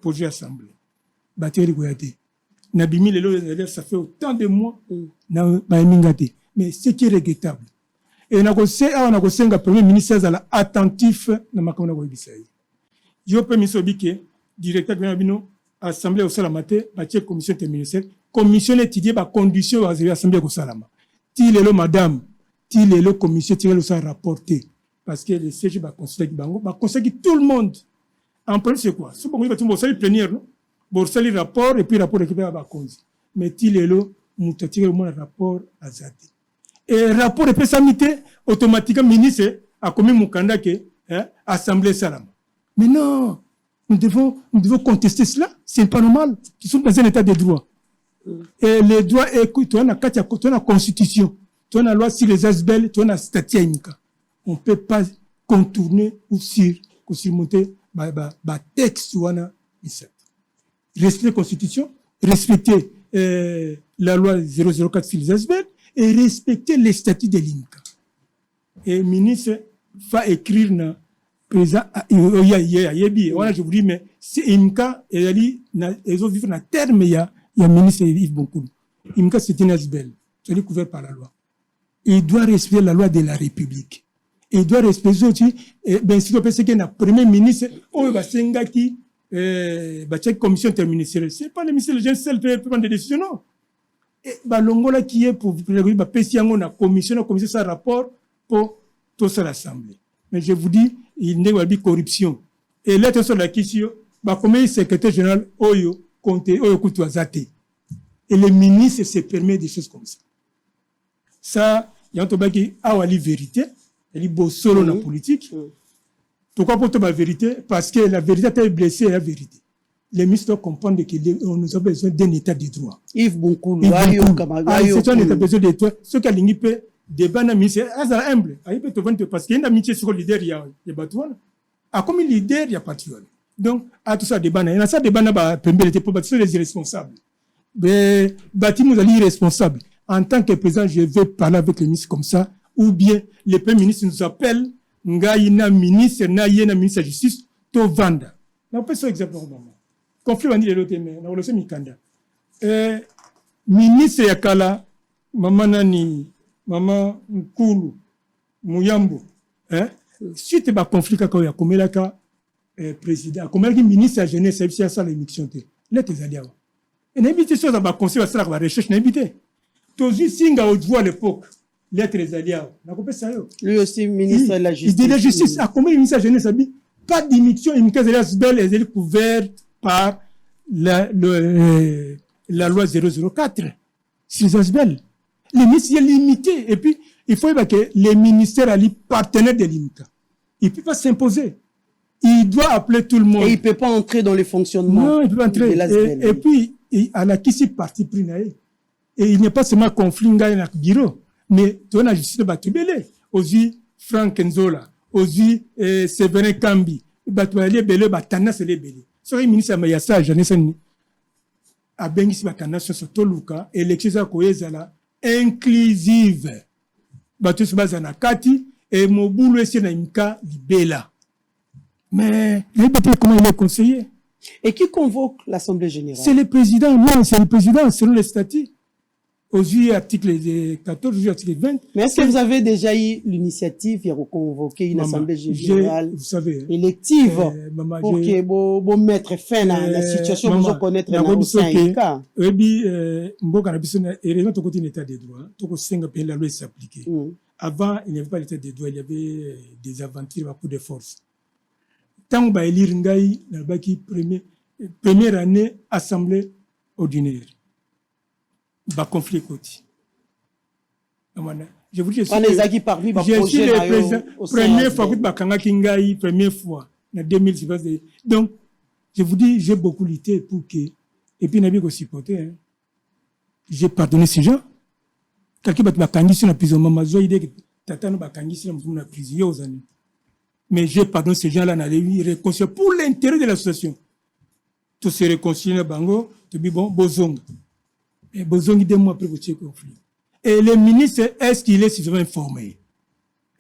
projet assemblée. Bateri goyate. Nabimi lelo ça fait autant de mois na ba mingate. Mais ce qui est regrettable. Et na kosenga premier ministre azala attentif na makambo na koyebisa ye. Yo premier ministre bike directeur de bino assemblée au salamate ba tie commission interministérielle commission étudier ba condition à l'assemblée au salama. Ti lelo madame, ti lelo commission ti le ça rapporter parce que le siège ba conseiller bango ba conseiller tout le monde. En plus c'est quoi? C'est bon il va tout le plénière non? Bon sali rapport et puis rapport récupéré ba cause. Mais ti lelo mutati le mon rapport azati. Et rapport de pessamité automatiquement ministre a commis mukanda que assemblée salama. Mais non, nous devons contester cela. C'est pas normal. Nous sommes dans un état de droit. Et les droits, écoute, tu as la constitution, tu as la loi sur les asbel, tu as la statut imika. On ne peut pas contourner ou surmonter texte ou respecter la constitution, respecter la loi 004 sur les asbel et respecter les statuts de l'imika. Et le ministre va écrire na président voilà je vous dis mais c'est imka et ils ont vivre na terme il y a ministre Yves Bonkoulou. Imka c'est une asbel, c'est couvert par la loi. Il doit respecter la loi de la République. Il doit respecter aussi ben si on peut que na premier ministre on va senga qui cette commission interministérielle. C'est pas le ministre le seul peut prendre des décisions non. Et longola qui est pour pesiango na commission ça rapport pour toute l'assemblée. Mais je vous dis il n'y a pas de corruption. Et l'être sur la question, comme le secrétaire général Oyo, Conte, Oyo Koutuazate. Et le ministre se permet des choses comme ça. Ça, il y a un truc qui a la vérité, il y a solo dans la politique. Pourquoi pour la vérité? Parce que la vérité est blessée et la vérité. Les ministres doivent comprendre que nous avons besoin d'un état de droit. Yves Bonkoulou, c'est un état de droit. Ce qui a l'ingipé, débat na ministre azala humble ayipe to vendre parce qu'il y a une amitié sur le leader il y a batouana a comme leader il y a patrouille donc à tout ça débat na ça débat na ba pembele pour battre les irresponsables mais bâti nous ali irresponsable en tant que président je vais parler avec le ministre comme ça ou bien le premier ministre nous appelle ngai na ministre na yena ministre de la justice to vanda na peut ça exactement conflit wandi le lotemé na relation mikanda ministre yakala mama nani Maman Nkulu, Mouyambo, suite à conflit quand il y a comme là président, comme là ministre de la jeunesse, c'est ça l'émission là tes alliés. Et n'invite sur dans conseil à la recherche n'invite. Tozi singa au droit à l'époque, là tes alliés. Na compé ça yo. Lui aussi ministre de la justice. Il dit la justice a comme ministre de la jeunesse abi pas d'émission une case là belle elle est couverte par la loi 004 sur les asbel. Les ministères sont limités. Et puis, il faut que les ministères soient partenaires de l'IMCA. Il ne peut pas s'imposer. Il doit appeler tout le monde. Et il ne peut pas entrer dans le fonctionnement. Non, il ne peut pas entrer. Et puis, à la qui s'est parti pris. Et il n'est pas seulement conflit dans le bureau, mais tu as la justice de Batubele. Aussi, Franck Nzola. Aussi, Séverin Kambi. Batubele, Bele, Batana, c'est les Bele. Sur les ministres, il y a ça, j'en ai ça. À Bengis, Batana, sur Toluca, et l'élection Koyezala. Inclusive. Batus Bazana Kati et Moboulou et Naimka Libela. Mais, comment il est conseiller? Et qui convoque l'Assemblée générale? C'est le président. Non, c'est le président, selon les statuts. Aux yeux article 14, aux yeux article 20. Mais est-ce que vous avez déjà eu l'initiative de convoquer une Assemblée générale vous savez, élective pour que vous mettre fin à la situation que vous connaissez dans le Sénégal? Oui, Mboka Nabissona, et raison de côté l'état des droits, tout le la loi s'appliquait. Avant, il n'y avait pas l'état des droits, il y avait des aventures à coup de force. Tant que élire Ngaï, première année, assemblée ordinaire. Conflit côté. Je vous dis, je suis le président. Première fois que Bakanga Kingaï, première fois, en 2000. Donc, je vous dis, j'ai beaucoup lutté pour que, et puis, n'a pas aussi supporté. J'ai pardonné ces gens. Quelqu'un va te bakangi sur la prison. Maman, j'ai idée que Tata n'a bakangi sur la prison aux années. Mais j'ai pardonné ces gens-là, n'a les réconcilier pour l'intérêt de l'association. Tout se réconcilier, bango, tu dis bon, bozong. Et besoin de 2 mois après le conflit. Et le ministre, est-ce qu'il est suffisamment informé?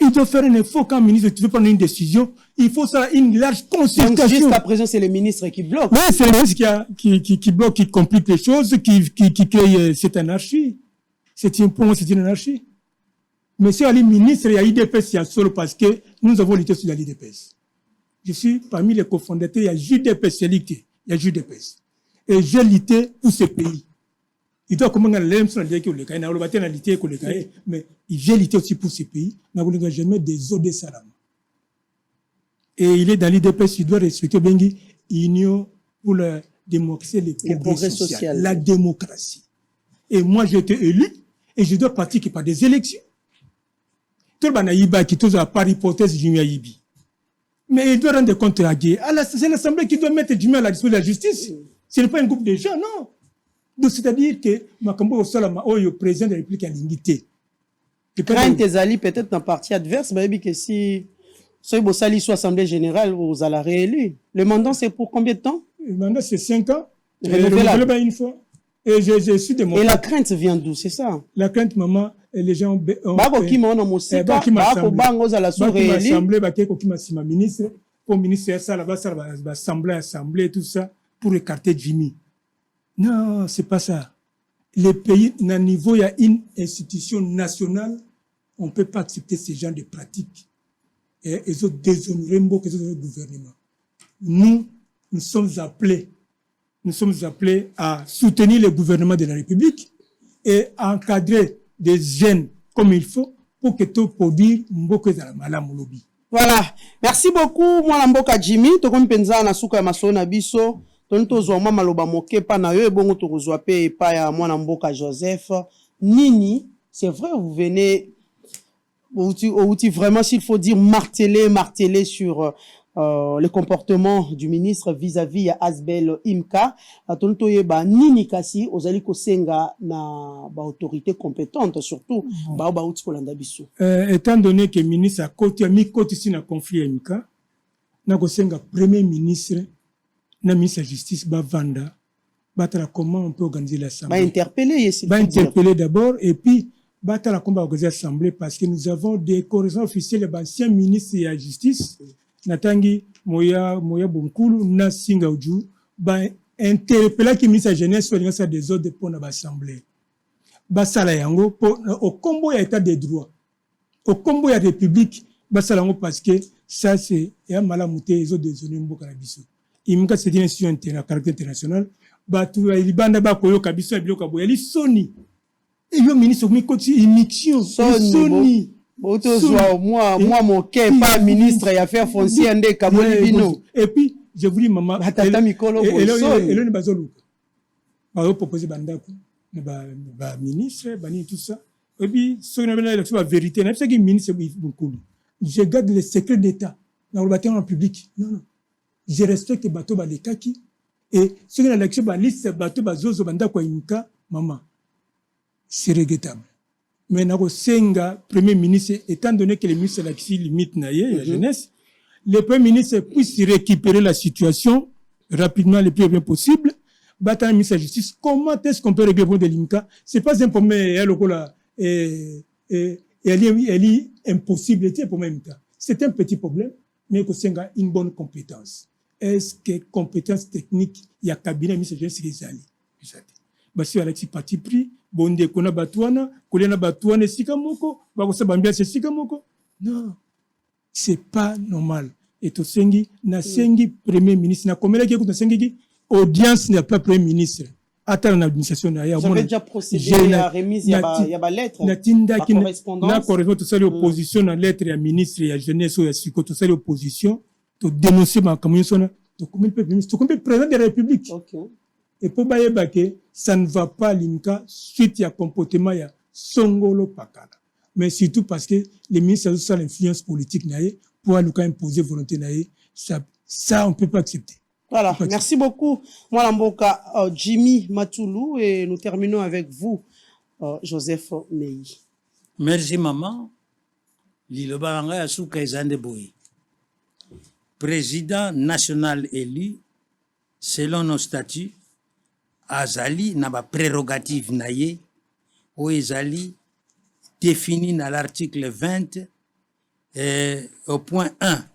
Il doit faire un effort quand le ministre, tu veux prendre une décision, il faut ça, une large consultation. Donc jusqu'à présent, c'est le ministre qui bloque. Oui, c'est le ministre qui bloque, qui complique les choses, qui crée cette anarchie. Pour moi, c'est une anarchie. Mais si le ministre, il y a l'IDPS, il y a solo parce que nous avons lutté sur la l'IDPS. Je suis parmi les cofondateurs, il y a JDPS, il y a JDPS. Et j'ai lutté pour ce pays. Il doit comment l'aime sur le que le cas, mais j'ai lutté aussi pour ce pays. N'a jamais des eaux de salam. Et il est dans l'IDPS, il doit respecter Bengi, Union pour la démocratie et le progrès social. La démocratie. Et moi, j'ai été élu et je dois pratiquer par des élections. Tout le monde a Iba qui tous à par hypothèse Jimmy Ayibi. Mais il doit rendre compte à Gué. C'est l'Assemblée qui doit mettre Jimmy à la disposition de la justice. Ce n'est pas un groupe de gens, non. Donc, c'est-à-dire que Makambo Salama, le président de la République a l'unité. Quand tes alliés peut-être dans parti adverse, bah, que si Bossali soit Assemblée générale, vous allez réélu. Le mandat, c'est pour combien de temps? Le mandat, c'est 5 ans. Renouvelable une fois. Et je suis démocrate. Et la crainte vient d'où, c'est ça? La crainte, maman, les gens ont qui m'a assemblé, ma ministre, pour ministre, ça, là-bas, ça va assemblée, tout ça, pour écarter Jimmy. Non, c'est pas ça. Les pays, à niveau, il y a une institution nationale, on ne peut pas accepter ce genre de pratiques. Et ils ont déshonoré beaucoup le gouvernement. Nous sommes appelés à soutenir le gouvernement de la République et à encadrer des jeunes comme il faut pour que tout produise beaucoup de la lobby. Voilà. Merci beaucoup, moi, Mboka Jimmy. To comme penza na suka ya masolo na biso. Tonto zoma maloba moke pa na yo e bongo to kozwa pe pa ya mwana Mboka Joseph. Nini, c'est vrai, vous venez, vraiment, s'il faut dire, marteler sur le comportement du ministre vis-à-vis à Asbel Imka. Tonto yeba nini kasi ozali kosenga na ba autorité compétente surtout ba uti kolanda biso. Étant donné que le ministre a mis côté ici dans conflit Imka, na kosenga premier ministre na ministre de la justice ba vanda batala comment on peut organiser l'assemblée. Ba interpeller d'abord et puis batala comment organiser l'assemblée parce que nous avons des correspondants officiels des anciens ministres de la justice. Natangi Moya Bonkulu na Singa Uju ba interpeller qui ministre de la jeunesse soit ça des ordres pour l'assemblée. Ba sala yango au combo ya état des droits. Au combo ya république ba sala yango parce que ça c'est ya malamuté les autres des zones mboka na biso. Imka c'est une institution caractère international ba tu libanda ba koyo kabiso ya biloko boya li soni. Et yo ministre mi koti émission soni. Moi, mon quai, pas ministre et affaires foncières, ndé Kamoni Bino. Et puis, je vous dis, maman, Tata Mikolo, et là, nous bazolu. On propose bandako, ba ministre, bani tout ça. Et puis, ce qu'on appelle la vérité, c'est que ministre beaucoup. Je garde les secrets d'État dans le bâtiment public. Non. Je respecte les bateaux les kaki. Et ce qu'on a l'action, la liste bateaux bazozo bandako imka, maman. C'est regrettable. Mais Senga, Premier ministre, étant donné que le ministre de la limite la jeunesse, le Premier ministre puisse récupérer la situation rapidement, le plus bien possible. Battre le ministre de la Justice, comment est-ce qu'on peut régler le problème de l'IMCA? C'est pas un problème, elle est impossible pour l'IMCA. C'est un petit problème, mais que Senga une bonne compétence. Est-ce que compétence technique, il y a cabinet ministre de la Justice qui est allé? Si Alexis parti pris, bonde kona batuana, kolena batuana sikamoko, bakosa bambia sikamoko. Non, c'est pas normal. Et to sengi na sengi premier ministre na komela ki na sengi audience n'est pas premier ministre. Attends l'administration na ya. J'avais déjà procédé à la remise il y a lettre. Na tinda ki na correspond tout ça l'opposition na lettre ya ministre ya jeunesse ou ya siko tout ça l'opposition to dénoncer ma commission to comme premier ministre, to comme président de la République. OK. Et pour que ça ne va pas l'IMCA suite à comportement ya Songolo Pakala. Mais surtout parce que les ministres ont l'influence politique pour imposer volonté ça on peut pas accepter. Voilà, merci beaucoup. Moi Mboka Jimmy Matoulou et nous terminons avec vous Joseph Mei. Merci maman. Lilobaranga Asuka Ezande Boy. Président national élu selon nos statuts azali na ba prérogative na ye o ezali défini dans l'article 20 au point 1.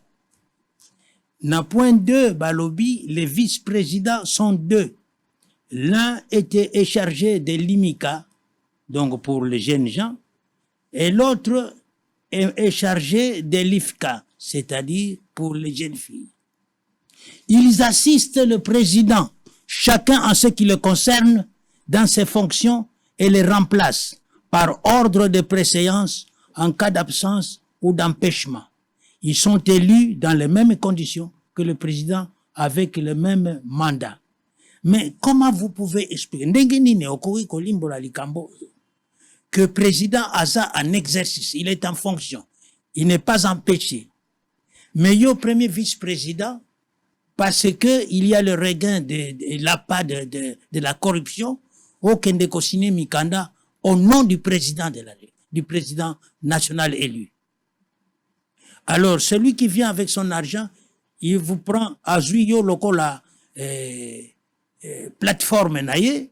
Dans point 2, balobi, les vice-présidents sont deux. L'un est chargé de l'IMICA, donc pour les jeunes gens, et l'autre est chargé de l'IFCA, c'est-à-dire pour les jeunes filles. Ils assistent le président, chacun en ce qui le concerne, dans ses fonctions et les remplacent par ordre de préséance en cas d'absence ou d'empêchement. Ils sont élus dans les mêmes conditions que le président avec le même mandat. Mais comment vous pouvez expliquer que le président Aza en exercice, il est en fonction, il n'est pas empêché. Mais il y a le premier vice-président, parce que il y a le regain de l'appât de la corruption, au Kendekosine Mikanda, au nom du président du président national élu. Alors, celui qui vient avec son argent, il vous prend à Zuyo Lokola plateforme naye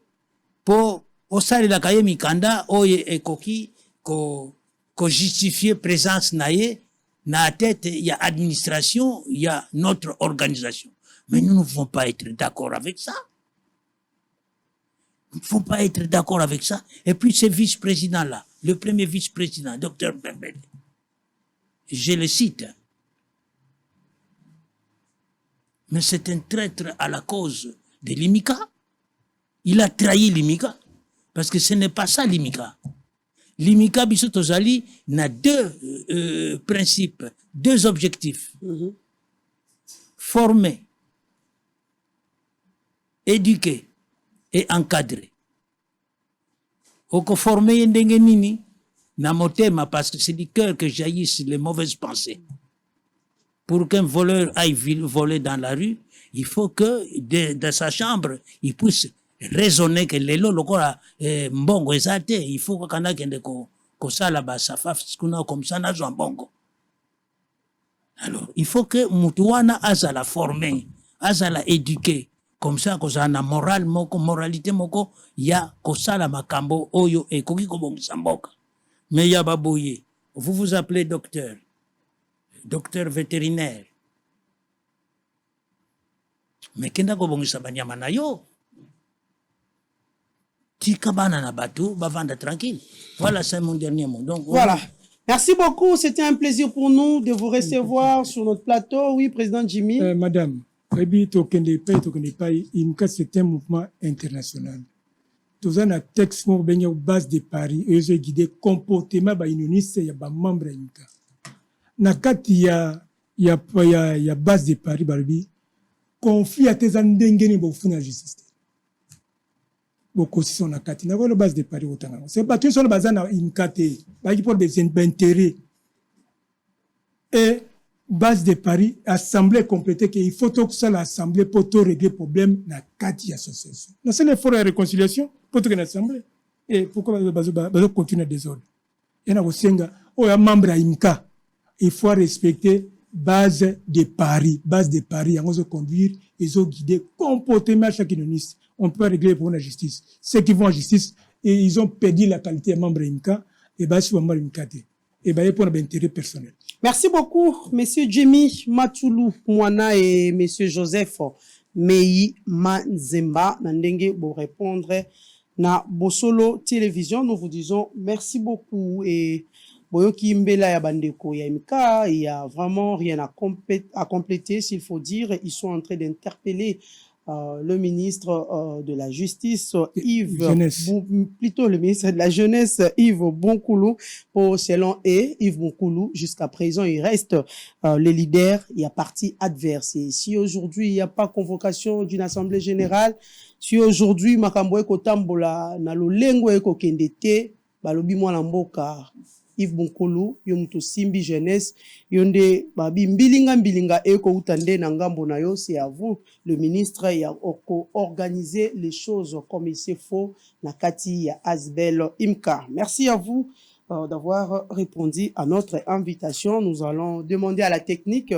pour au sali la kaye Mikanda, oye ekoki ko justifier présence naye. Na tête, il y a administration, il y a notre organisation. Mais nous ne pouvons pas être d'accord avec ça. Nous ne pouvons pas être d'accord avec ça. Et puis ce vice-président-là, le premier vice-président, Dr Bembele, je le cite, mais c'est un traître à la cause de l'IMICA. Il a trahi l'IMICA, parce que ce n'est pas ça l'IMICA. L'IMICA Bissotozali n'a deux principes, deux objectifs. Former, éduquer et encadrer. Oko former ndenge nini na motema parce que c'est du cœur que jaillissent les mauvaises pensées. Pour qu'un voleur aille voler dans la rue, il faut que de sa chambre, il puisse raisonner que lelo lokola mbongo ezate, il faut que kana kende ko sala ba safaf kuna comme ça na mbongo. Alors, il faut que mutuwana azala former, azala éduquer, comme ça ko na moral moko, moralité moko ya ko sala makambo oyo e koki ko bongisa mboka. Mais ya baboye, vous vous appelez docteur vétérinaire. Mais kenda ko bongisa banyama na yo. Tranquille. Voilà, c'est mon dernier mot. Donc, voilà. Merci beaucoup. C'était un plaisir pour nous de vous recevoir sur notre plateau. Oui, Président Jimmy. Madame, c'est un mouvement international. Tous un texte pour venir aux bases de Paris et je guide comportement ba unioniste ya ba membre IMCA. Nakati ya base de Paris barbi conflit à tes andengeni bo funa justice. Beaucoup sont na kati na la base de Paris autant. C'est pas tout sur la base na IMCA pour des intérêts. Et base de Paris, assemblée complétée qu'il faut que ça l'assemblée pour tout régler problème na kati association. Na c'est l'effort de réconciliation pour tout l'assemblée. Et pourquoi base continue à désordre. Il y a aussi un membre à IMCA. Il faut respecter base de Paris, on se conduire, ils ont guidé comportement chaque unioniste. On peut régler pour la justice. Ceux qui vont en justice, et ils ont perdu la qualité de membre IMCA, et bien, c'est membre IMCA. Et bien, pour un intérêt personnel. Merci beaucoup, Monsieur Jimmy Matoulou Mwana et Monsieur Joseph Mei Manzemba. Nandenge pour répondre na Bosolo Télévision. Nous vous disons merci beaucoup et Boyoki Mbela ya Bandeko ya IMCA, il y a vraiment rien à compléter, s'il faut dire. Ils sont en train d'interpeller le ministre de la Justice, plutôt le ministre de la Jeunesse, Yves Bonkoulou, selon Yves Bonkoulou, jusqu'à présent, il reste le leader, il y a parti adverse. Et si aujourd'hui, il n'y a pas convocation d'une assemblée générale, si aujourd'hui, Makamboe Kotambola, Nalo Lengo Eko Kendete, Balobi Mwalamboka, Yves Bonkoulou, Yomuto Simbi Jeunesse, Yonde Babi Mbilinga Eko Utande Nangambo Nayo, c'est à vous, le ministre, il a organisé les choses comme il se faut, Nakati Asbel Imka. Merci à vous d'avoir répondu à notre invitation. Nous allons demander à la technique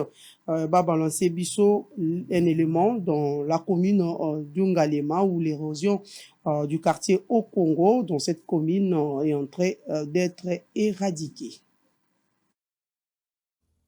balancer biso un élément dans la commune d'Ungalema où l'érosion du quartier au Congo, dans cette commune, est en train d'être éradiquée.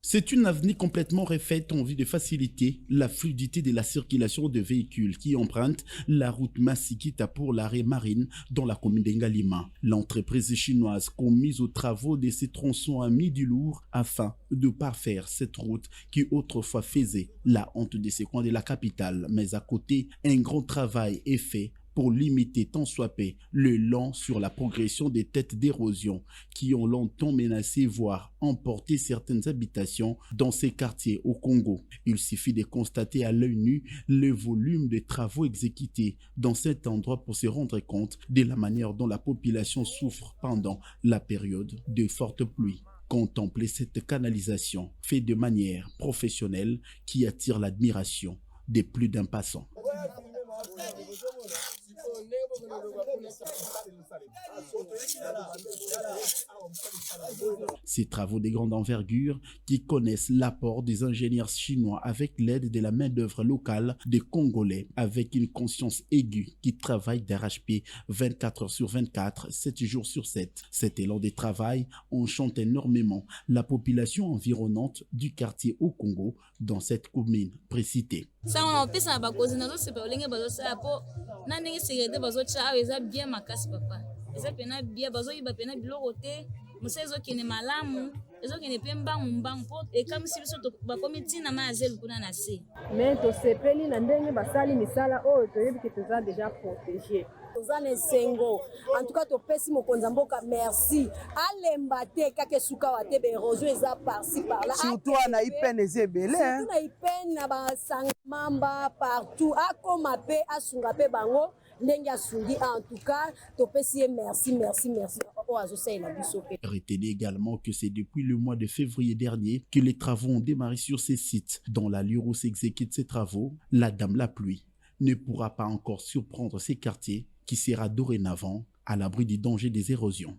C'est une avenue complètement refaite en vue de faciliter la fluidité de la circulation de véhicules qui empruntent la route Massikita pour l'arrêt marine dans la commune d'Engalima. L'entreprise chinoise commise aux travaux de ces tronçons a mis du lourd afin de parfaire cette route qui autrefois faisait la honte de ces coins de la capitale. Mais à côté, un grand travail est fait pour limiter tant soit peu le long sur la progression des têtes d'érosion qui ont longtemps menacé voire emporté certaines habitations dans ces quartiers au Congo. Il suffit de constater à l'œil nu le volume de travaux exécutés dans cet endroit pour se rendre compte de la manière dont la population souffre pendant la période de fortes pluies. Contempler cette canalisation fait de manière professionnelle qui attire l'admiration de plus d'un passant. Ces travaux de grande envergure qui connaissent l'apport des ingénieurs chinois avec l'aide de la main-d'œuvre locale des Congolais avec une conscience aiguë qui travaille d'arrache-pied 24 heures sur 24, 7 jours sur 7. Cet élan de travail enchante énormément la population environnante du quartier au Congo dans cette commune précitée. En tout cas, topesi mokonza mboka merci. Alemba te kake suka wate be erosion eza par-ci par-là. Surtout na ipene ezebele. Surtout na ipene na ba sangmamba partout. Akoma pe asunga pe bango ndenge asungi. En tout cas, topesi merci. Retenez également que c'est depuis le mois de février dernier que les travaux ont démarré sur ces sites. Dans l'allure où s'exécutent ces travaux, la dame la pluie ne pourra pas encore surprendre ces quartiers qui sera dorénavant à l'abri du danger des érosions.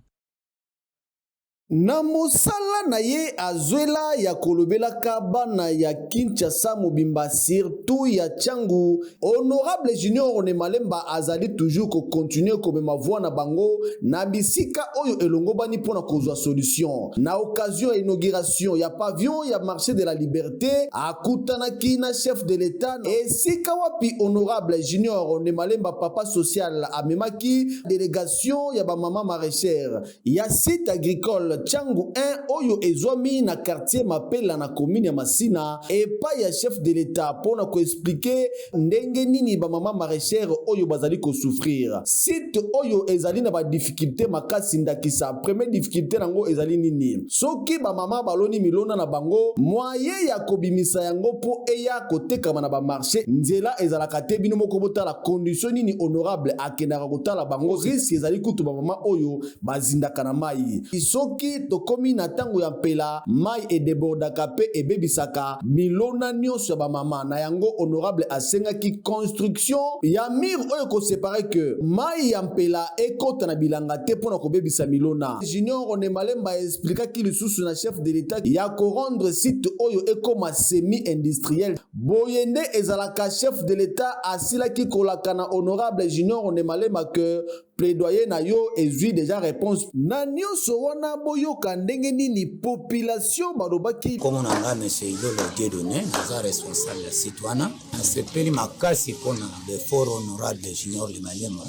Na mosala na ye azuela ya kolobelaka bana ya Kinshasa mobimba surtout ya Tchangu, honorable Junior Onemalemba azali toujours ko continuer komema voix na bango na bisika oyo elongo bani pona kozwa solution. Na occasion ya inauguration ya pavillon ya marché de la liberté akutanaki na chef de l'état esika wapi honorable Junior Onemalemba papa social amemaki délégation ya ba mama maraîchère ya site agricole Tchangu 1 oyo ezwami na quartier Mapela na commune ya Masina epa ya chef de l'état pona ko expliquer ndenge nini ba mama maraîchère oyo bazali ko souffrir. Site oyo ezali na ba difficulté makasi ndakisa. Première difficulté nango ezali nini? Soki ba mama baloni milona na bango moyen ya kobimisa yango po eya kotekama na ba marché nzela ezalaka te bino moko botala condition nini honorable akenaka kotala bango risque ezali kutu ba mama oyo bazindaka na mai. Soki tokomi na tango ya mpela mai e debordaka pe e bebisaka milona nyonso ya ba mama na yango honorable asengaki construction ya mur oyo ko séparer que mai ya mpela ekota na bilanga te pona ko bebisa milona. Junior Onemalemba expliquaki lisusu na chef de l'état ya ko rendre site oyo ekoma semi industriel boyende ezalaka chef de l'état asilaki kolaka na honorable Junior Onemalemba que plaidoyer na yo ezui déjà réponse na nyonso wana boyoka ndenge nini population balobaki. Comme on a monsieur Ilolo Dieudonné, nous responsable de citoyen, asepeli makasi pona l'effort honorable de Junior Onemalemba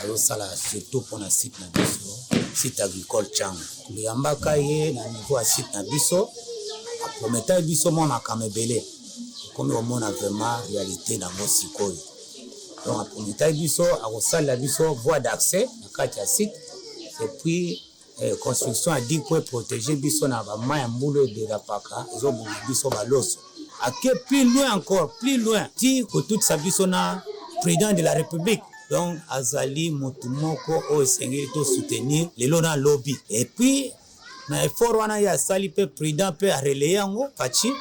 azosala surtout pona site na biso site agricole Tchangu kuyambaka ye na niveau ya site na biso aprometa biso mona kamebele comme on a vraiment réalité dans mon sikoyo. Donc aprometa biso akosala biso voie d'accès na kati ya site et puis construction a dit pour protéger biso na ba mai mbulo de la paka zo bu biso baloso ake plus loin encore plus loin ti ko toute sa biso na président de la République. Donc azali motumoko o sengeli to soutenir le lona lobby et puis na effort wana ya sali pe président pe a relayer yango fachi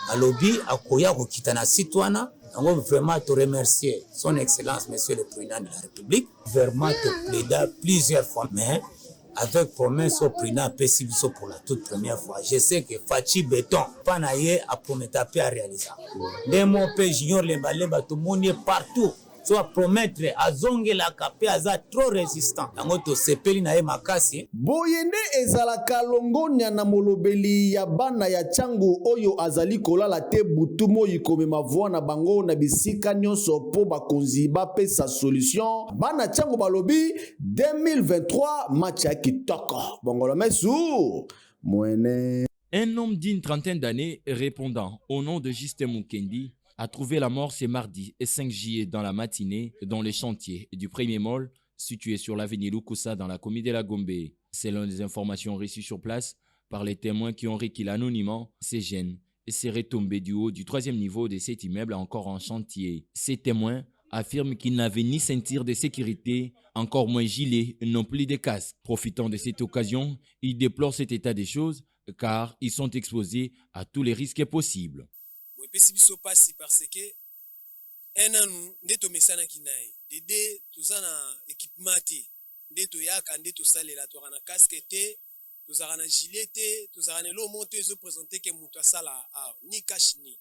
a lobby akoya ko kitana sitwana. Donc vraiment te remercier son excellence monsieur le président de la République vraiment te plaider plusieurs fois mais avec promesse au président PCBISO pour la toute première fois. Je sais que Fachi Béton, Panaye a promis à réaliser. Les mots Junior Lemba, tout le monde est partout. Soit promettre à zonge la kapé aza trop résistant. Yango to sepeli na ye makasi. Boyende ezalaka longonya na molobeli ya bana ya Tchangu oyo azali kolala te butu moi komema voix na bango na bisika nyonso po bakonzi bapesa solution. Bana Tchangu balobi 2023 match ya kitoko. Bongolo mesu mwene. Un homme d'une trentaine d'années répondant au nom de Justin Mukendi a trouvé la mort ce mardi et 5 juillet dans la matinée dans les chantiers du premier mall situé sur l'avenue Lukusa dans la commune de la Gombe. Selon les informations reçues sur place par les témoins qui ont requis l'anonymat, ces jeunes seraient tombés du haut du 3e niveau de cet immeuble encore en chantier. Ces témoins affirment qu'ils n'avaient ni ceinture de sécurité, encore moins gilet, non plus de casque. Profitant de cette occasion, ils déplorent cet état des choses car ils sont exposés à tous les risques possibles. Epesi biso pasi parce que enanu nde tomesanaki na ye dede toza na équipement te nde toyaka nde tosalela toza na casque te tozala na gilet te tozala na eloko moko te ezopresente ke moto asala ni cache ni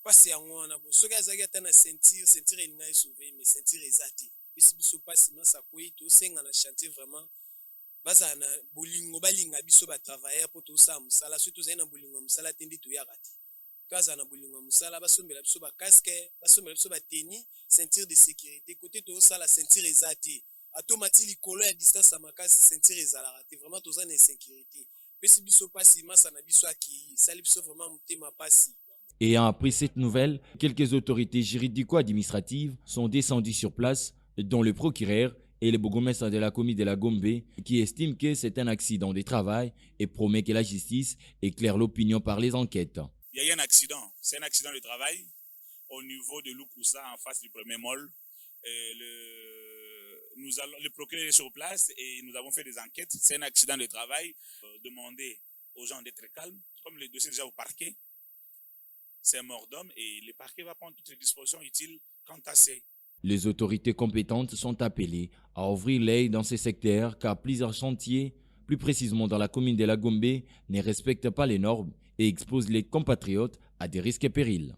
pasi yango wana bo soki azalaki ata na ceinture elinga esauve mais ceinture eza te epesi biso pasi masa kwei tosenga na chantier vraiment bazala na bolingo balinga biso batravailleur mpo tosala mosala soki tozali na bolingo ya mosala te nde toyaka te kaza na bolingo musala basombela biso ba casque basombela biso ba tenue ceinture de sécurité côté to sala ceinture ezati automati likolo ya distance ya makasi ceinture ezalaka te vraiment toza na sécurité pesi biso pasi masa na biso aki sali biso vraiment mutema pasi. Ayant appris cette nouvelle, quelques autorités juridico-administratives sont descendues sur place, dont le procureur et le bourgmestre de la commune de la Gombe, qui estiment que c'est un accident de travail et promet que la justice éclaire l'opinion par les enquêtes. Il y a eu un accident, c'est un accident de travail au niveau de Lukusa en face du premier mall. Le procureur est sur place et nous avons fait des enquêtes. C'est un accident de travail. Demandez aux gens d'être calmes. Comme le dossier est déjà au parquet, c'est un mort d'homme et le parquet va prendre toutes les dispositions utiles quant à ces. Les autorités compétentes sont appelées à ouvrir l'œil dans ces secteurs car plusieurs chantiers, plus précisément dans la commune de la Gombe, ne respectent pas les normes et exposent les compatriotes à des risques et périls.